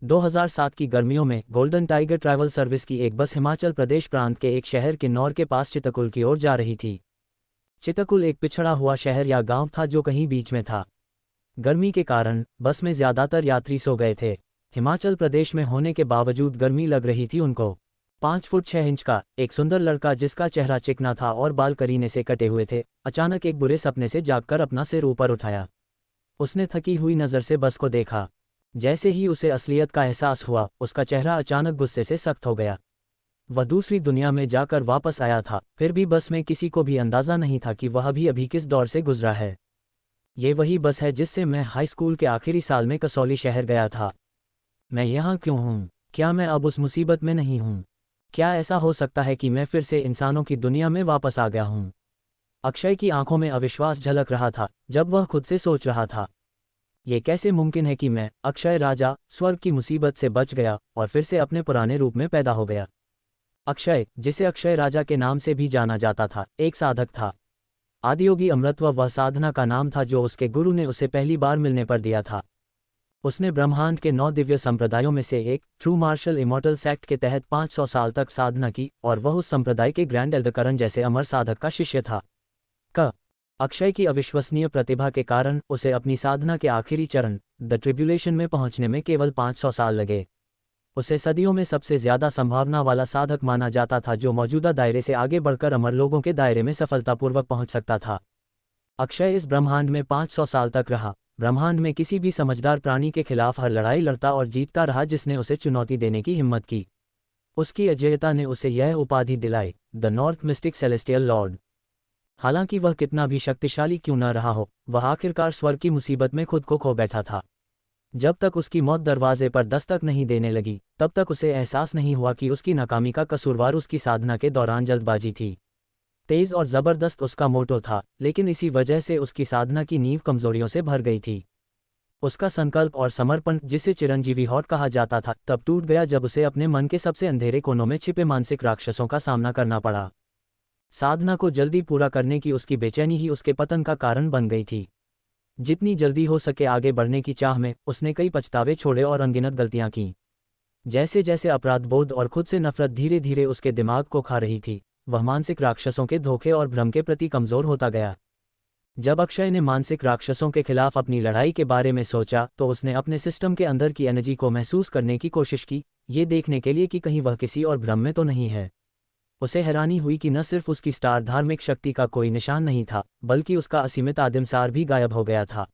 2007 की गर्मियों में गोल्डन टाइगर ट्रैवल सर्विस की एक बस हिमाचल प्रदेश प्रांत के एक शहर किन्नौर के पास चितकुल की ओर जा रही थी। चितकुल एक पिछड़ा हुआ शहर या गांव था जो कहीं बीच में था। गर्मी के कारण बस में ज्यादातर यात्री सो गए थे। हिमाचल प्रदेश में होने के बावजूद गर्मी लग रही थी उनको। 5 फुट 6 इंच का एक सुंदर लड़का जिसका चेहरा चिकना था और बाल करीने से कटे हुए थे, अचानक एक बुरे सपने से जागकर अपना सिर ऊपर उठाया। उसने थकी हुई नज़र से बस को देखा। जैसे ही उसे असलियत का एहसास हुआ, उसका चेहरा अचानक गुस्से से सख्त हो गया। वह दूसरी दुनिया में जाकर वापस आया था, फिर भी बस में किसी को भी अंदाज़ा नहीं था कि वह अभी किस दौर से गुजरा है। ये वही बस है जिससे मैं हाई स्कूल के आखिरी साल में कसौली शहर गया था। मैं यहाँ क्यों हूँ? क्या मैं अब उस मुसीबत में नहीं हूँ? क्या ऐसा हो सकता है कि मैं फिर से इंसानों की दुनिया में वापस आ गया हूँ? अक्षय की आंखों में अविश्वास झलक रहा था जब वह खुद से सोच रहा था, ये कैसे मुमकिन है कि मैं, अक्षय राजा, स्वर्ग की मुसीबत से बच गया और फिर से अपने पुराने रूप में पैदा हो गया। अक्षय, जिसे अक्षय राजा के नाम से भी जाना जाता था, एक साधक था। आदियोगी अमृतत्व वह साधना का नाम था जो उसके गुरु ने उसे पहली बार मिलने पर दिया था। उसने ब्रह्मांड के 9 दिव्य संप्रदायों में से एक ट्रू मार्शल इमॉर्टल सेक्ट के तहत 500 साल तक साधना की और वह उस संप्रदाय के ग्रैंड एल्डर करण जैसे अमर साधक का शिष्य था। अक्षय की अविश्वसनीय प्रतिभा के कारण उसे अपनी साधना के आखिरी चरण द ट्रिब्यूलेशन में पहुंचने में केवल 500 साल लगे। उसे सदियों में सबसे ज्यादा संभावना वाला साधक माना जाता था जो मौजूदा दायरे से आगे बढ़कर अमर लोगों के दायरे में सफलतापूर्वक पहुंच सकता था। अक्षय इस ब्रह्मांड में 500 साल तक रहा, ब्रह्मांड में किसी भी समझदार प्राणी के खिलाफ हर लड़ाई लड़ता और जीतता रहा जिसने उसे चुनौती देने की हिम्मत की। उसकी अजेयता ने उसे यह उपाधि दिलाई, the north mistake celestial Lord. हालांकि वह कितना भी शक्तिशाली क्यों न रहा हो, वह आखिरकार स्वर्ग की मुसीबत में खुद को खो बैठा था। जब तक उसकी मौत दरवाजे पर दस्तक नहीं देने लगी, तब तक उसे एहसास नहीं हुआ कि उसकी नाकामी का कसूरवार उसकी साधना के दौरान जल्दबाजी थी। तेज और जबरदस्त उसका मोटो था, लेकिन इसी वजह से उसकी साधना की नींव कमजोरियों से भर गई थी। उसका संकल्प और समर्पण, जिसे चिरंजीवी हॉट कहा जाता था, तब टूट गया जब उसे अपने मन के सबसे अंधेरे कोनों में छिपे मानसिक राक्षसों का सामना करना पड़ा। साधना को जल्दी पूरा करने की उसकी बेचैनी ही उसके पतन का कारण बन गई थी। जितनी जल्दी हो सके आगे बढ़ने की चाह में उसने कई पछतावे छोड़े और अनगिनत गलतियां की। जैसे जैसे अपराधबोध और खुद से नफरत धीरे धीरे उसके दिमाग को खा रही थी, वह मानसिक राक्षसों के धोखे और भ्रम के प्रति कमजोर होता गया। जब अक्षय ने मानसिक राक्षसों के खिलाफ अपनी लड़ाई के बारे में सोचा तो उसने अपने सिस्टम के अंदर की एनर्जी को महसूस करने की कोशिश की, ये देखने के लिए कि कहीं वह किसी और भ्रम में तो नहीं है। उसे हैरानी हुई कि न सिर्फ उसकी स्टार धार्मिक शक्ति का कोई निशान नहीं था, बल्कि उसका असीमित आदिमसार भी गायब हो गया था।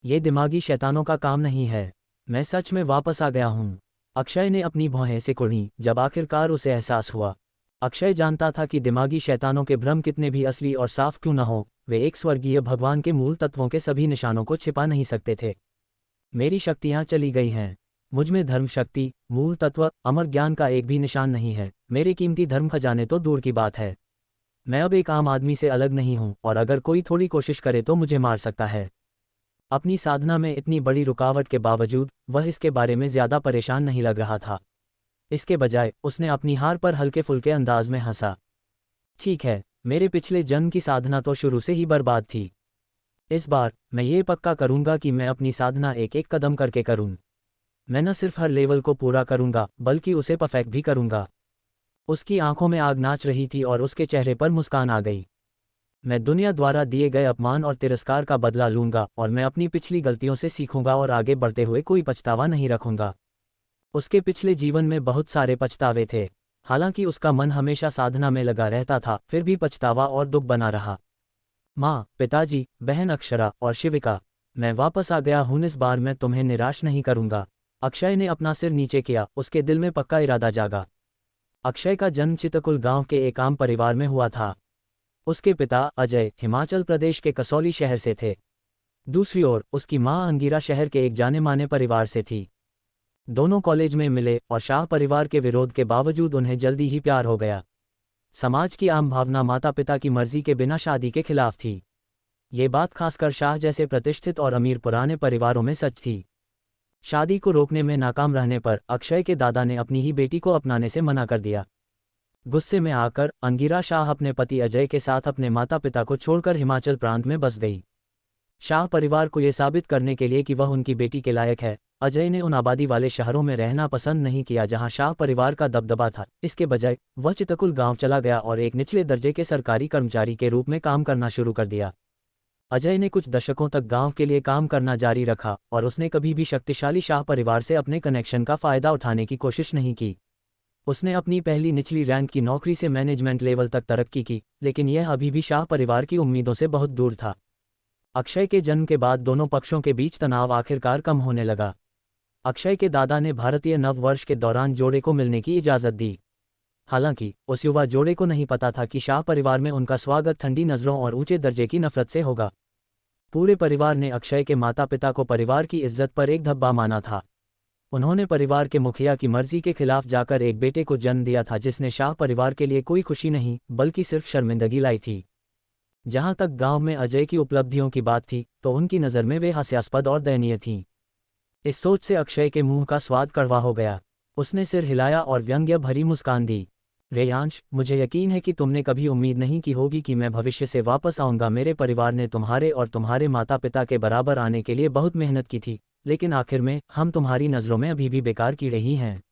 ये दिमागी शैतानों का काम नहीं है। मैं सच में वापस आ गया हूँ। अक्षय ने अपनी भौहें सिकुड़ी जब आखिरकार उसे एहसास हुआ। अक्षय जानता था कि दिमागी शैतानों के भ्रम कितने भी असली और साफ क्यों न हो, वे एक स्वर्गीय भगवान के मूल तत्वों के सभी निशानों को छिपा नहीं सकते थे। मेरी शक्तियाँ चली गई हैं। मुझ में धर्म शक्ति, मूल तत्व, अमर ज्ञान का एक भी निशान नहीं है। मेरे कीमती धर्म खजाने तो दूर की बात है। मैं अब एक आम आदमी से अलग नहीं हूं और अगर कोई थोड़ी कोशिश करे तो मुझे मार सकता है। अपनी साधना में इतनी बड़ी रुकावट के बावजूद वह इसके बारे में ज्यादा परेशान नहीं लग रहा था। इसके बजाय उसने अपनी हार पर हल्के फुल्के अंदाज में हंसा। ठीक है, मेरे पिछले जन्म की साधना तो शुरू से ही बर्बाद थी। इस बार मैं ये पक्का करूंगा कि मैं अपनी साधना एक एक कदम करके करूं। मैं न सिर्फ हर लेवल को पूरा करूंगा बल्कि उसे परफेक्ट भी करूंगा। उसकी आंखों में आग नाच रही थी और उसके चेहरे पर मुस्कान आ गई। मैं दुनिया द्वारा दिए गए अपमान और तिरस्कार का बदला लूंगा और मैं अपनी पिछली गलतियों से सीखूंगा और आगे बढ़ते हुए कोई पछतावा नहीं रखूंगा। उसके पिछले जीवन में बहुत सारे पछतावे थे। हालांकि उसका मन हमेशा साधना में लगा रहता था, फिर भी पछतावा और दुख बना रहा। माँ, पिताजी, बहन अक्षरा और शिविका, मैं वापस आ गया हूं। इस बार मैं तुम्हें निराश नहीं करूंगा। अक्षय ने अपना सिर नीचे किया, उसके दिल में पक्का इरादा जागा। अक्षय का जन्म चितकुल गांव के एक आम परिवार में हुआ था। उसके पिता अजय हिमाचल प्रदेश के कसौली शहर से थे। दूसरी ओर उसकी मां अंगिरा शहर के एक जाने माने परिवार से थी। दोनों कॉलेज में मिले और शाह परिवार के विरोध के बावजूद उन्हें जल्दी ही प्यार हो गया। समाज की आम भावना माता पिता की मर्जी के बिना शादी के खिलाफ थी। ये बात खासकर शाह जैसे प्रतिष्ठित और अमीर पुराने परिवारों में सच थी। शादी को रोकने में नाकाम रहने पर अक्षय के दादा ने अपनी ही बेटी को अपनाने से मना कर दिया। गुस्से में आकर अंगिरा शाह अपने पति अजय के साथ अपने माता पिता को छोड़कर हिमाचल प्रांत में बस गई। शाह परिवार को यह साबित करने के लिए कि वह उनकी बेटी के लायक है, अजय ने उन आबादी वाले शहरों में रहना पसंद नहीं किया जहां शाह परिवार का दबदबा था। इसके बजाय वह चितकुल गांव चला गया और एक निचले दर्जे के सरकारी कर्मचारी के रूप में काम करना शुरू कर दिया। अजय ने कुछ दशकों तक गांव के लिए काम करना जारी रखा और उसने कभी भी शक्तिशाली शाह परिवार से अपने कनेक्शन का फायदा उठाने की कोशिश नहीं की। उसने अपनी पहली निचली रैंक की नौकरी से मैनेजमेंट लेवल तक तरक्की की, लेकिन यह अभी भी शाह परिवार की उम्मीदों से बहुत दूर था। अक्षय के जन्म के बाद दोनों पक्षों के बीच तनाव आखिरकार कम होने लगा। अक्षय के दादा ने भारतीय नव वर्ष के दौरान जोड़े को मिलने की इजाज़त दी। हालांकि उस युवा जोड़े को नहीं पता था कि शाह परिवार में उनका स्वागत ठंडी नज़रों और ऊंचे दर्जे की नफरत से होगा। पूरे परिवार ने अक्षय के माता पिता को परिवार की इज्जत पर एक धब्बा माना था। उन्होंने परिवार के मुखिया की मर्जी के खिलाफ जाकर एक बेटे को जन्म दिया था जिसने शाह परिवार के लिए कोई खुशी नहीं बल्कि सिर्फ शर्मिंदगी लाई थी। जहां तक गांव में अजय की उपलब्धियों की बात थी तो उनकी नज़र में वे हास्यास्पद और दयनीय थीं। इस सोच से अक्षय के मुंह का स्वाद कड़वा हो गया। उसने सिर हिलाया और व्यंग्य भरी मुस्कान दी। रेयांश, मुझे यकीन है कि तुमने कभी उम्मीद नहीं की होगी कि मैं भविष्य से वापस आऊँगा। मेरे परिवार ने तुम्हारे और तुम्हारे माता पिता के बराबर आने के लिए बहुत मेहनत की थी, लेकिन आखिर में हम तुम्हारी नज़रों में अभी भी बेकार की रही हैं।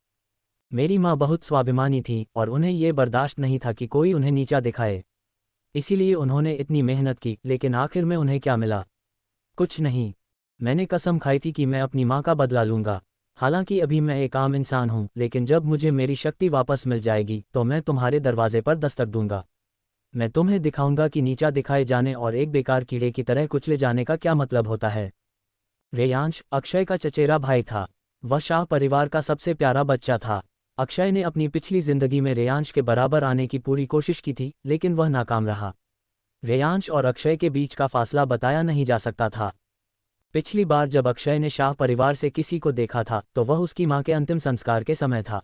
मेरी माँ बहुत स्वाभिमानी थी और उन्हें ये बर्दाश्त नहीं था कि कोई उन्हें नीचा दिखाए। इसीलिए उन्होंने इतनी मेहनत की, लेकिन आखिर में उन्हें क्या मिला? कुछ नहीं। मैंने कसम खाई थी कि मैं अपनी माँ का बदला लूँगा। हालांकि अभी मैं एक आम इंसान हूँ, लेकिन जब मुझे मेरी शक्ति वापस मिल जाएगी तो मैं तुम्हारे दरवाजे पर दस्तक दूंगा। मैं तुम्हें दिखाऊंगा कि नीचा दिखाए जाने और एक बेकार कीड़े की तरह कुचले जाने का क्या मतलब होता है। रेयांश अक्षय का चचेरा भाई था। वह शाह परिवार का सबसे प्यारा बच्चा था। अक्षय ने अपनी पिछली जिंदगी में रेयांश के बराबर आने की पूरी कोशिश की थी, लेकिन वह नाकाम रहा। रेयांश और अक्षय के बीच का फासला बताया नहीं जा सकता था। पिछली बार जब अक्षय ने शाह परिवार से किसी को देखा था तो वह उसकी मां के अंतिम संस्कार के समय था।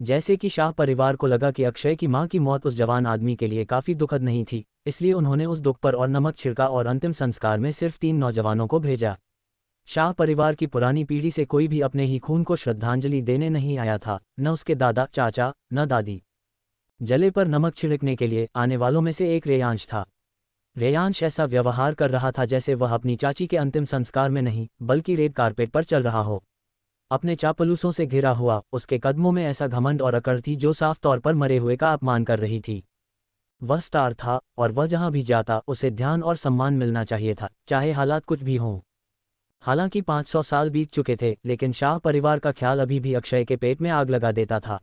जैसे कि शाह परिवार को लगा कि अक्षय की मां की मौत उस जवान आदमी के लिए काफ़ी दुखद नहीं थी, इसलिए उन्होंने उस दुख पर और नमक छिड़का और अंतिम संस्कार में सिर्फ 3 नौजवानों को भेजा। शाह परिवार की पुरानी पीढ़ी से कोई भी अपने ही खून को श्रद्धांजलि देने नहीं आया था, न उसके दादा चाचा न दादी। जले पर नमक छिड़कने के लिए आने वालों में से एक रेयांश था। रेयांश ऐसा व्यवहार कर रहा था जैसे वह अपनी चाची के अंतिम संस्कार में नहीं बल्कि रेड कारपेट पर चल रहा हो। अपने चापलूसों से घिरा हुआ उसके कदमों में ऐसा घमंड और अकड़ थी जो साफ तौर पर मरे हुए का अपमान कर रही थी। वह स्टार था और वह जहां भी जाता उसे ध्यान और सम्मान मिलना चाहिए था, चाहे हालात कुछ भी हों। हालांकि 500 साल बीत चुके थे, लेकिन शाह परिवार का ख्याल अभी भी अक्षय के पेट में आग लगा देता था।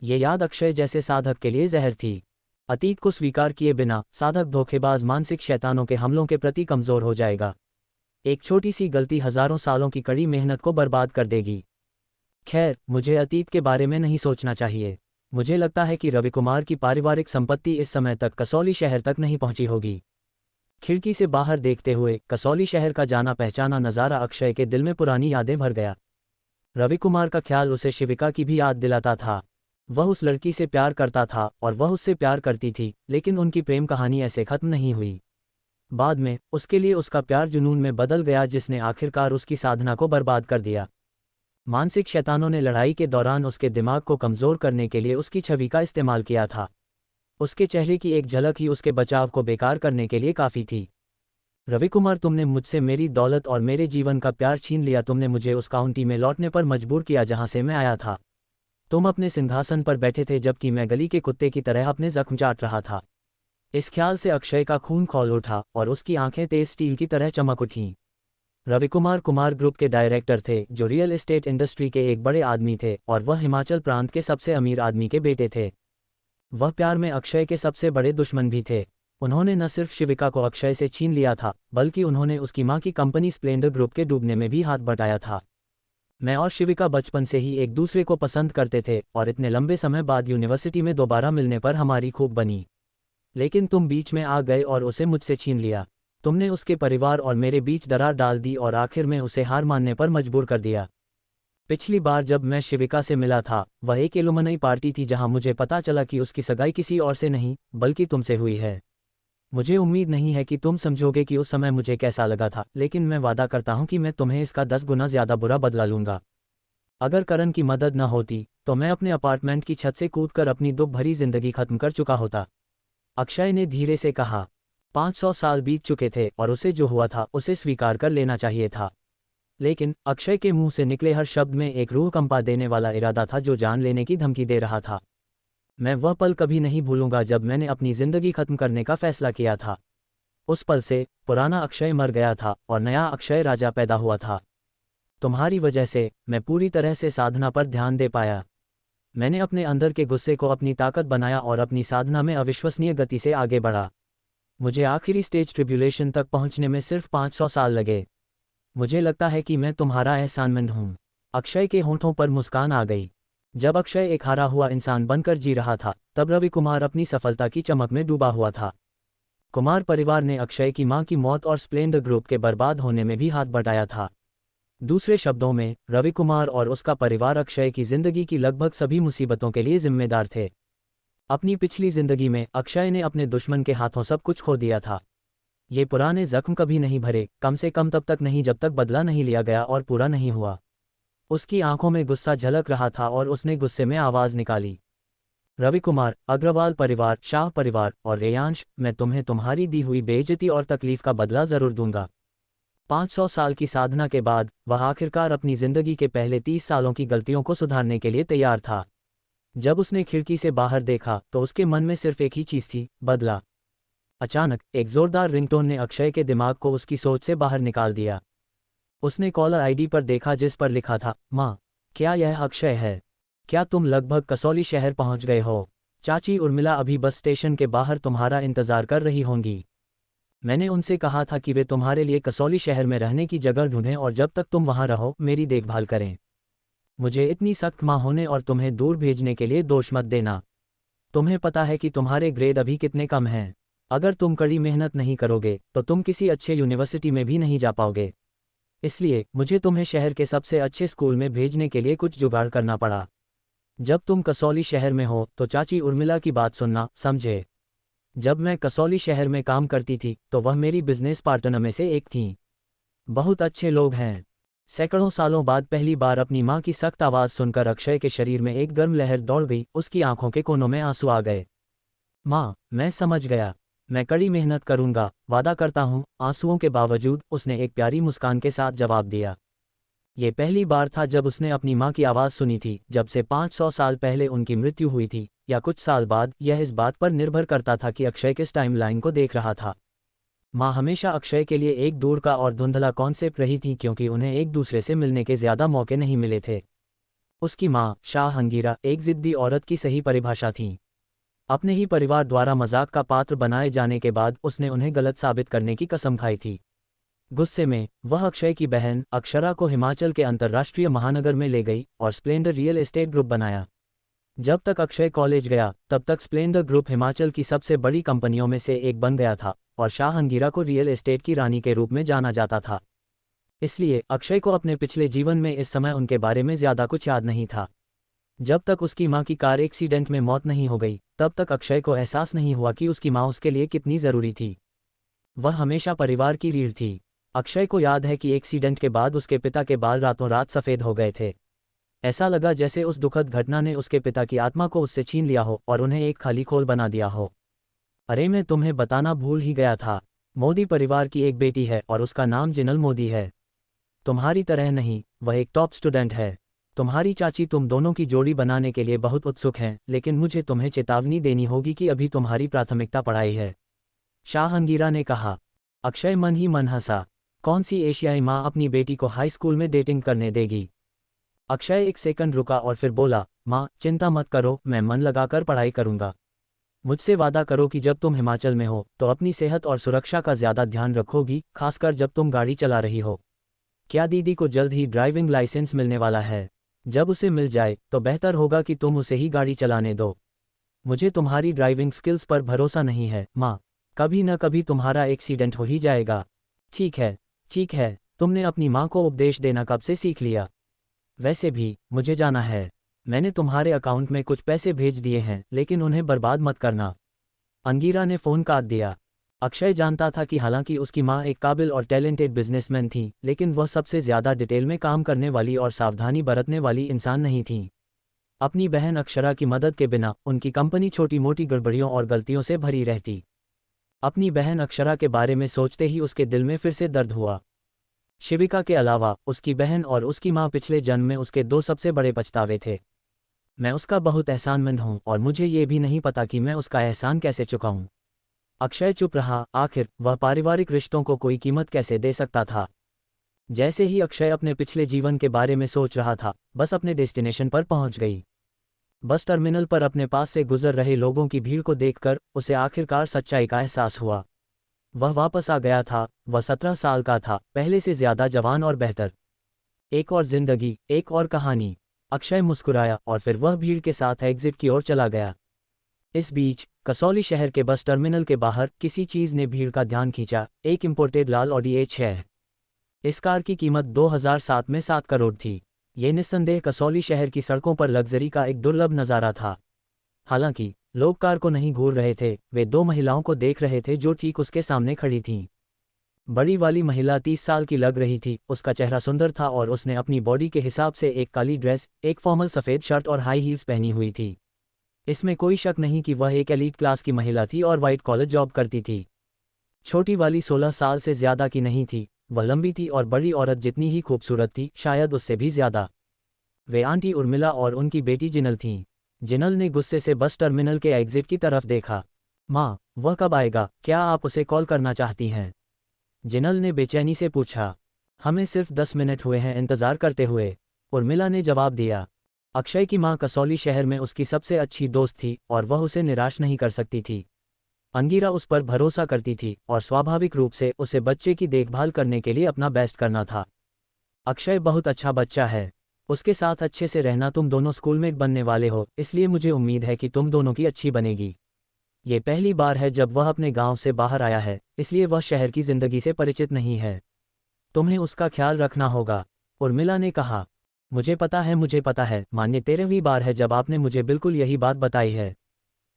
ये याद अक्षय जैसे साधक के लिए जहर थी। अतीत को स्वीकार किए बिना साधक धोखेबाज मानसिक शैतानों के हमलों के प्रति कमज़ोर हो जाएगा। एक छोटी सी गलती हज़ारों सालों की कड़ी मेहनत को बर्बाद कर देगी। खैर, मुझे अतीत के बारे में नहीं सोचना चाहिए। मुझे लगता है कि रविकुमार की पारिवारिक संपत्ति इस समय तक कसौली शहर तक नहीं पहुंची होगी। खिड़की से बाहर देखते हुए कसौली शहर का जाना पहचाना नज़ारा अक्षय के दिल में पुरानी यादें भर गया। रविकुमार का ख्याल उसे शिविका की भी याद दिलाता था। वह उस लड़की से प्यार करता था और वह उससे प्यार करती थी, लेकिन उनकी प्रेम कहानी ऐसे खत्म नहीं हुई। बाद में उसके लिए उसका प्यार जुनून में बदल गया जिसने आखिरकार उसकी साधना को बर्बाद कर दिया। मानसिक शैतानों ने लड़ाई के दौरान उसके दिमाग को कमज़ोर करने के लिए उसकी छवि का इस्तेमाल किया था। उसके चेहरे की एक झलक ही उसके बचाव को बेकार करने के लिए काफ़ी थी। रविकुमार, तुमने मुझसे मेरी दौलत और मेरे जीवन का प्यार छीन लिया। तुमने मुझे उस काउंटी में लौटने पर मजबूर किया जहां से मैं आया था। तुम अपने सिंहासन पर बैठे थे जबकि मैं गली के कुत्ते की तरह अपने जख्म चाट रहा था। इस ख्याल से अक्षय का खून खौल उठा और उसकी आंखें तेज स्टील की तरह चमक उठीं। रविकुमार कुमार ग्रुप के डायरेक्टर थे जो रियल एस्टेट इंडस्ट्री के एक बड़े आदमी थे और वह हिमाचल प्रांत के सबसे अमीर आदमी के बेटे थे। वह प्यार में अक्षय के सबसे बड़े दुश्मन भी थे। उन्होंने न सिर्फ शिविका को अक्षय से छीन लिया था, बल्कि उन्होंने उसकी मां की कंपनी स्प्लेंडर ग्रुप के डूबने में भी हाथ बटाया था। मैं और शिविका बचपन से ही एक दूसरे को पसंद करते थे और इतने लंबे समय बाद यूनिवर्सिटी में दोबारा मिलने पर हमारी खूब बनी। लेकिन तुम बीच में आ गए और उसे मुझसे छीन लिया। तुमने उसके परिवार और मेरे बीच दरार डाल दी और आखिर में उसे हार मानने पर मजबूर कर दिया। पिछली बार जब मैं शिविका से मिला था, वह एक एलुमनाई पार्टी थी जहां मुझे पता चला कि उसकी सगाई किसी और से नहीं बल्कि तुमसे हुई है। मुझे उम्मीद नहीं है कि तुम समझोगे कि उस समय मुझे कैसा लगा था, लेकिन मैं वादा करता हूं कि मैं तुम्हें इसका 10 गुना ज़्यादा बुरा बदला लूंगा। अगर करण की मदद न होती तो मैं अपने अपार्टमेंट की छत से कूदकर अपनी दुख भरी जिंदगी खत्म कर चुका होता। अक्षय ने धीरे से कहा। 500 साल बीत चुके थे और उसे जो हुआ था उसे स्वीकार कर लेना चाहिए था। लेकिन अक्षय के मुंह से निकले हर शब्द में एक रूह कंपा देने वाला इरादा था जो जान लेने की धमकी दे रहा था। मैं वह पल कभी नहीं भूलूंगा जब मैंने अपनी जिंदगी खत्म करने का फैसला किया था। उस पल से पुराना अक्षय मर गया था और नया अक्षय राजा पैदा हुआ था। तुम्हारी वजह से मैं पूरी तरह से साधना पर ध्यान दे पाया। मैंने अपने अंदर के गुस्से को अपनी ताकत बनाया और अपनी साधना में अविश्वसनीय गति से आगे बढ़ा। मुझे आखिरी स्टेज ट्रिब्यूलेशन तक पहुंचने में सिर्फ 500 साल लगे। मुझे लगता है कि मैं तुम्हारा एहसानमंद हूँ। अक्षय के होंठों पर मुस्कान आ गई। जब अक्षय एक हारा हुआ इंसान बनकर जी रहा था, तब रवि कुमार अपनी सफलता की चमक में डूबा हुआ था। कुमार परिवार ने अक्षय की मां की मौत और स्प्लेंडर ग्रुप के बर्बाद होने में भी हाथ बटाया था। दूसरे शब्दों में, रवि कुमार और उसका परिवार अक्षय की जिंदगी की लगभग सभी मुसीबतों के लिए जिम्मेदार थे। अपनी पिछली जिंदगी में अक्षय ने अपने दुश्मन के हाथों सब कुछ खो दिया था। ये पुराने जख्म कभी नहीं भरे, कम से कम तब तक नहीं जब तक बदला नहीं लिया गया और पूरा नहीं हुआ। उसकी आंखों में गुस्सा झलक रहा था और उसने गुस्से में आवाज निकाली। रवि कुमार, अग्रवाल परिवार, शाह परिवार और रेयांश, मैं तुम्हें तुम्हारी दी हुई बेइज्जती और तकलीफ का बदला जरूर दूंगा। 500 साल की साधना के बाद वह आखिरकार अपनी जिंदगी के पहले 30 सालों की गलतियों को सुधारने के लिए तैयार था। जब उसने खिड़की से बाहर देखा तो उसके मन में सिर्फ एक ही चीज थी, बदला। अचानक एक जोरदार रिंगटोन ने अक्षय के दिमाग को उसकी सोच से बाहर निकाल दिया। उसने कॉलर आईडी पर देखा जिस पर लिखा था, माँ, क्या यह अक्षय है? क्या तुम लगभग कसौली शहर पहुंच गए हो? चाची उर्मिला अभी बस स्टेशन के बाहर तुम्हारा इंतजार कर रही होंगी। मैंने उनसे कहा था कि वे तुम्हारे लिए कसौली शहर में रहने की जगह ढूंढें और जब तक तुम वहां रहो मेरी देखभाल करें। मुझे इतनी सख्त माँ होने और तुम्हें दूर भेजने के लिए दोष मत देना। तुम्हें पता है कि तुम्हारे ग्रेड अभी कितने कम हैं। अगर तुम कड़ी मेहनत नहीं करोगे तो तुम किसी अच्छे यूनिवर्सिटी में भी नहीं जा पाओगे। इसलिए मुझे तुम्हें शहर के सबसे अच्छे स्कूल में भेजने के लिए कुछ जुगाड़ करना पड़ा। जब तुम कसौली शहर में हो तो चाची उर्मिला की बात सुनना, समझे? जब मैं कसौली शहर में काम करती थी तो वह मेरी बिजनेस पार्टनर में से एक थीं। बहुत अच्छे लोग हैं। सैकड़ों सालों बाद पहली बार अपनी माँ की सख्त आवाज़ सुनकर अक्षय के शरीर में एक गर्म लहर दौड़ गई। उसकी आंखों के कोनों में आंसू आ गए। माँ, मैं समझ गया। मैं कड़ी मेहनत करूंगा, वादा करता हूँ। आंसुओं के बावजूद उसने एक प्यारी मुस्कान के साथ जवाब दिया। ये पहली बार था जब उसने अपनी माँ की आवाज़ सुनी थी जब से 500 साल पहले उनकी मृत्यु हुई थी, या कुछ साल बाद। यह इस बात पर निर्भर करता था कि अक्षय किस टाइमलाइन को देख रहा था। माँ हमेशा अक्षय के लिए एक दूर का और धुंधला कॉन्सेप्ट रही थी क्योंकि उन्हें एक दूसरे से मिलने के ज्यादा मौके नहीं मिले थे। उसकी माँ शाह अंगीरा एक जिद्दी औरत की सही परिभाषा थी। अपने ही परिवार द्वारा मजाक का पात्र बनाए जाने के बाद उसने उन्हें गलत साबित करने की कसम खाई थी। गुस्से में वह अक्षय की बहन अक्षरा को हिमाचल के अंतर्राष्ट्रीय महानगर में ले गई और स्प्लेंडर रियल एस्टेट ग्रुप बनाया। जब तक अक्षय कॉलेज गया तब तक स्प्लेंडर ग्रुप हिमाचल की सबसे बड़ी कंपनियों में से एक बन गया था और शाह अंगीरा को रियल एस्टेट की रानी के रूप में जाना जाता था। इसलिए अक्षय को अपने पिछले जीवन में इस समय उनके बारे में ज्यादा कुछ याद नहीं था। जब तक उसकी मां की कार एक्सीडेंट में मौत नहीं हो गई तब तक अक्षय को एहसास नहीं हुआ कि उसकी मां उसके लिए कितनी जरूरी थी। वह हमेशा परिवार की रीढ़ थी। अक्षय को याद है कि एक्सीडेंट के बाद उसके पिता के बाल रातों रात सफ़ेद हो गए थे। ऐसा लगा जैसे उस दुखद घटना ने उसके पिता की आत्मा को उससे छीन लिया हो और उन्हें एक खाली खोल बना दिया हो। अरे, मैं तुम्हें बताना भूल ही गया था। मोदी परिवार की एक बेटी है और उसका नाम जिनल मोदी है। तुम्हारी तरह नहीं, वह एक टॉप स्टूडेंट है। तुम्हारी चाची तुम दोनों की जोड़ी बनाने के लिए बहुत उत्सुक हैं, लेकिन मुझे तुम्हें चेतावनी देनी होगी कि अभी तुम्हारी प्राथमिकता पढ़ाई है। शाह अंगीरा ने कहा। अक्षय मन ही मन हंसा। कौन सी एशियाई माँ अपनी बेटी को हाई स्कूल में डेटिंग करने देगी? अक्षय एक सेकंड रुका और फिर बोला, माँ चिंता मत करो, मैं मन लगाकर पढ़ाई करूंगा। मुझसे वादा करो कि जब तुम हिमाचल में हो तो अपनी सेहत और सुरक्षा का ज्यादा ध्यान रखोगी, खासकर जब तुम गाड़ी चला रही हो। क्या दीदी को जल्द ही ड्राइविंग लाइसेंस मिलने वाला है? जब उसे मिल जाए तो बेहतर होगा कि तुम उसे ही गाड़ी चलाने दो। मुझे तुम्हारी ड्राइविंग स्किल्स पर भरोसा नहीं है माँ। कभी न कभी तुम्हारा एक्सीडेंट हो ही जाएगा। ठीक है, ठीक है, तुमने अपनी माँ को उपदेश देना कब से सीख लिया? वैसे भी मुझे जाना है। मैंने तुम्हारे अकाउंट में कुछ पैसे भेज दिए हैं, लेकिन उन्हें बर्बाद मत करना। अंगीरा ने फ़ोन काट दिया। अक्षय जानता था कि हालांकि उसकी माँ एक काबिल और टैलेंटेड बिजनेसमैन थी, लेकिन वह सबसे ज़्यादा डिटेल में काम करने वाली और सावधानी बरतने वाली इंसान नहीं थी। अपनी बहन अक्षरा की मदद के बिना उनकी कंपनी छोटी मोटी गड़बड़ियों और गलतियों से भरी रहती। अपनी बहन अक्षरा के बारे में सोचते ही उसके दिल में फिर से दर्द हुआ। शिविका के अलावा उसकी बहन और उसकी माँ पिछले जन्म में उसके 2 सबसे बड़े पछतावे थे। मैं उसका बहुत एहसानमंद हूँ और मुझे ये भी नहीं पता कि मैं उसका एहसान कैसे चुकाऊँ। अक्षय चुप रहा। आखिर वह पारिवारिक रिश्तों को कोई कीमत कैसे दे सकता था। जैसे ही अक्षय अपने पिछले जीवन के बारे में सोच रहा था, बस अपने डेस्टिनेशन पर पहुंच गई। बस टर्मिनल पर अपने पास से गुजर रहे लोगों की भीड़ को देखकर उसे आखिरकार सच्चाई का एहसास हुआ। वह वापस आ गया था। वह 17 साल का था, पहले से ज्यादा जवान और बेहतर। एक और जिंदगी, एक और कहानी। अक्षय मुस्कुराया और फिर वह भीड़ के साथ एग्जिट की ओर चला गया। इस बीच कसौली शहर के बस टर्मिनल के बाहर किसी चीज ने भीड़ का ध्यान खींचा। एक इंपोर्टेड लाल ऑडी A6। इस कार की कीमत 2007 में 7 करोड़ थी। ये निस्संदेह कसौली शहर की सड़कों पर लग्जरी का एक दुर्लभ नज़ारा था। हालांकि लोग कार को नहीं घूर रहे थे, वे 2 महिलाओं को देख रहे थे जो ठीक उसके सामने खड़ी थीं। बड़ी वाली महिला 30 साल की लग रही थी। उसका चेहरा सुंदर था और उसने अपनी बॉडी के हिसाब से एक काली ड्रेस, एक फॉर्मल सफ़ेद शर्ट और हाई हील्स पहनी हुई थी। इसमें कोई शक नहीं कि वह एक एलीट क्लास की महिला थी और वाइट कॉलर जॉब करती थी। छोटी वाली 16 साल से ज़्यादा की नहीं थी। वह लंबी थी और बड़ी औरत जितनी ही खूबसूरत थी, शायद उससे भी ज़्यादा। वे आंटी उर्मिला और उनकी बेटी जिनल थीं। जिनल ने गुस्से से बस टर्मिनल के एग्जिट की तरफ देखा। माँ, वह कब आएगा? क्या आप उसे कॉल करना चाहती हैं? जिनल ने बेचैनी से पूछा। हमें सिर्फ 10 मिनट हुए हैं इंतज़ार करते हुए, उर्मिला ने जवाब दिया। अक्षय की माँ कसौली शहर में उसकी सबसे अच्छी दोस्त थी और वह उसे निराश नहीं कर सकती थी। अंगीरा उस पर भरोसा करती थी और स्वाभाविक रूप से उसे बच्चे की देखभाल करने के लिए अपना बेस्ट करना था। अक्षय बहुत अच्छा बच्चा है। उसके साथ अच्छे से रहना। तुम दोनों स्कूलमेट बनने वाले हो, इसलिए मुझे उम्मीद है कि तुम दोनों की अच्छी बनेगी। ये पहली बार है जब वह अपने गांव से बाहर आया है, इसलिए वह शहर की जिंदगी से परिचित नहीं है। तुम्हें उसका ख्याल रखना होगा, उर्मिला ने कहा। मुझे पता है मान्य 13वीं बार है जब आपने मुझे बिल्कुल यही बात बताई है,